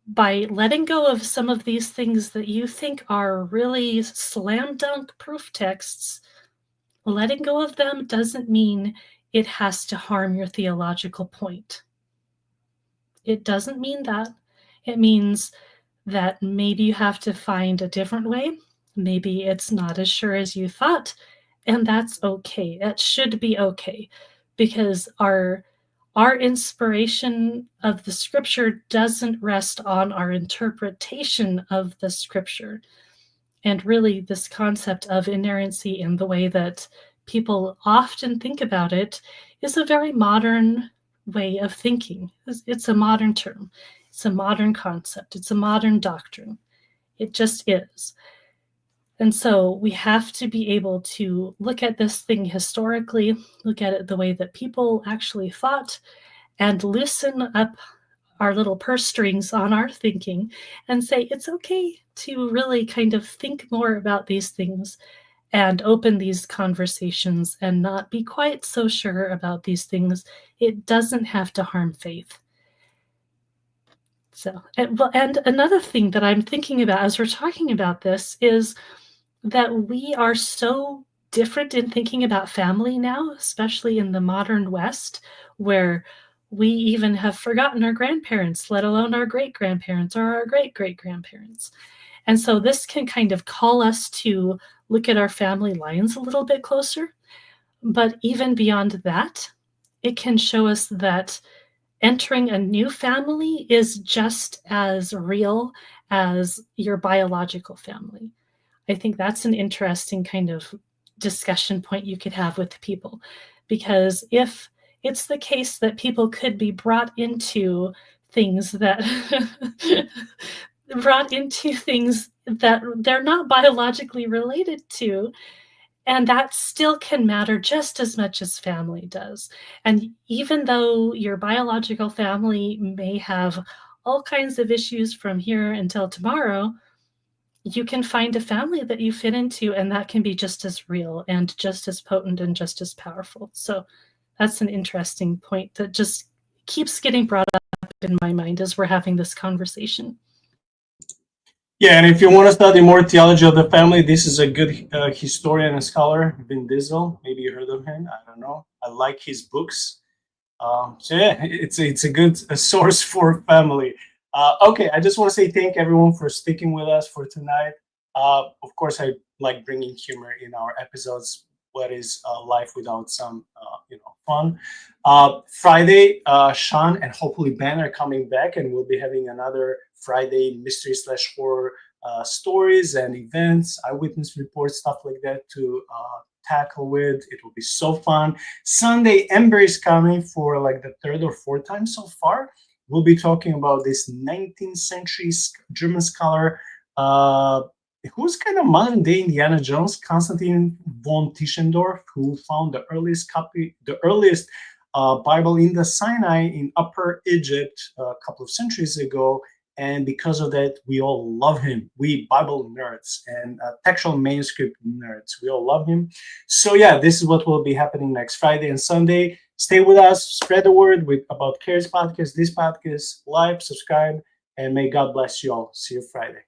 D: by letting go of some of these things that you think are really slam dunk proof texts, letting go of them doesn't mean it has to harm your theological point. It doesn't mean that. It means that maybe you have to find a different way. Maybe it's not as sure as you thought, and that's okay. That should be okay, because our inspiration of the scripture doesn't rest on our interpretation of the scripture. And really, this concept of inerrancy and the way that people often think about it is a very modern way of thinking. It's a modern term. It's a modern concept. It's a modern doctrine. It just is. And so we have to be able to look at this thing historically, look at it the way that people actually thought, and loosen up our little purse strings on our thinking and say it's okay to really kind of think more about these things and open these conversations and not be quite so sure about these things. It doesn't have to harm faith. So, and another thing that I'm thinking about as we're talking about this is that we are so different in thinking about family now, especially in the modern West, where we even have forgotten our grandparents, let alone our great-grandparents or our great-great-grandparents. And so this can kind of call us to look at our family lines a little bit closer. But even beyond that, it can show us that entering a new family is just as real as your biological family. I think that's an interesting kind of discussion point you could have with people, because if it's the case that people could be brought into things that they're not biologically related to, and that still can matter just as much as family does. And even though your biological family may have all kinds of issues from here until tomorrow, you can find a family that you fit into, and that can be just as real and just as potent and just as powerful. So that's an interesting point that just keeps getting brought up in my mind as we're having this conversation.
C: Yeah, and if you want to study more theology of the family, this is a good historian and scholar, Vin Diesel. Maybe you heard of him. I don't know. I like his books. So yeah, it's a good source for family. Okay, I just want to say thank everyone for sticking with us for tonight. Of course, I like bringing humor in our episodes. What is life without some, fun? Friday, Sean and hopefully Ben are coming back, and we'll be having another Friday mystery/horror stories and events, eyewitness reports, stuff like that to tackle with. It will be so fun. Sunday, Ember is coming for like the third or fourth time so far. We'll be talking about this 19th century German scholar who's kind of modern day Indiana Jones, Konstantin von Tischendorf, who found the earliest Bible in the Sinai in Upper Egypt a couple of centuries ago. And because of that, we all love him. We Bible nerds and textual manuscript nerds, we all love him. So yeah, this is what will be happening next Friday and Sunday. Stay with us, spread the word about Carey's podcast, this podcast, like, subscribe, and may God bless you all. See you Friday.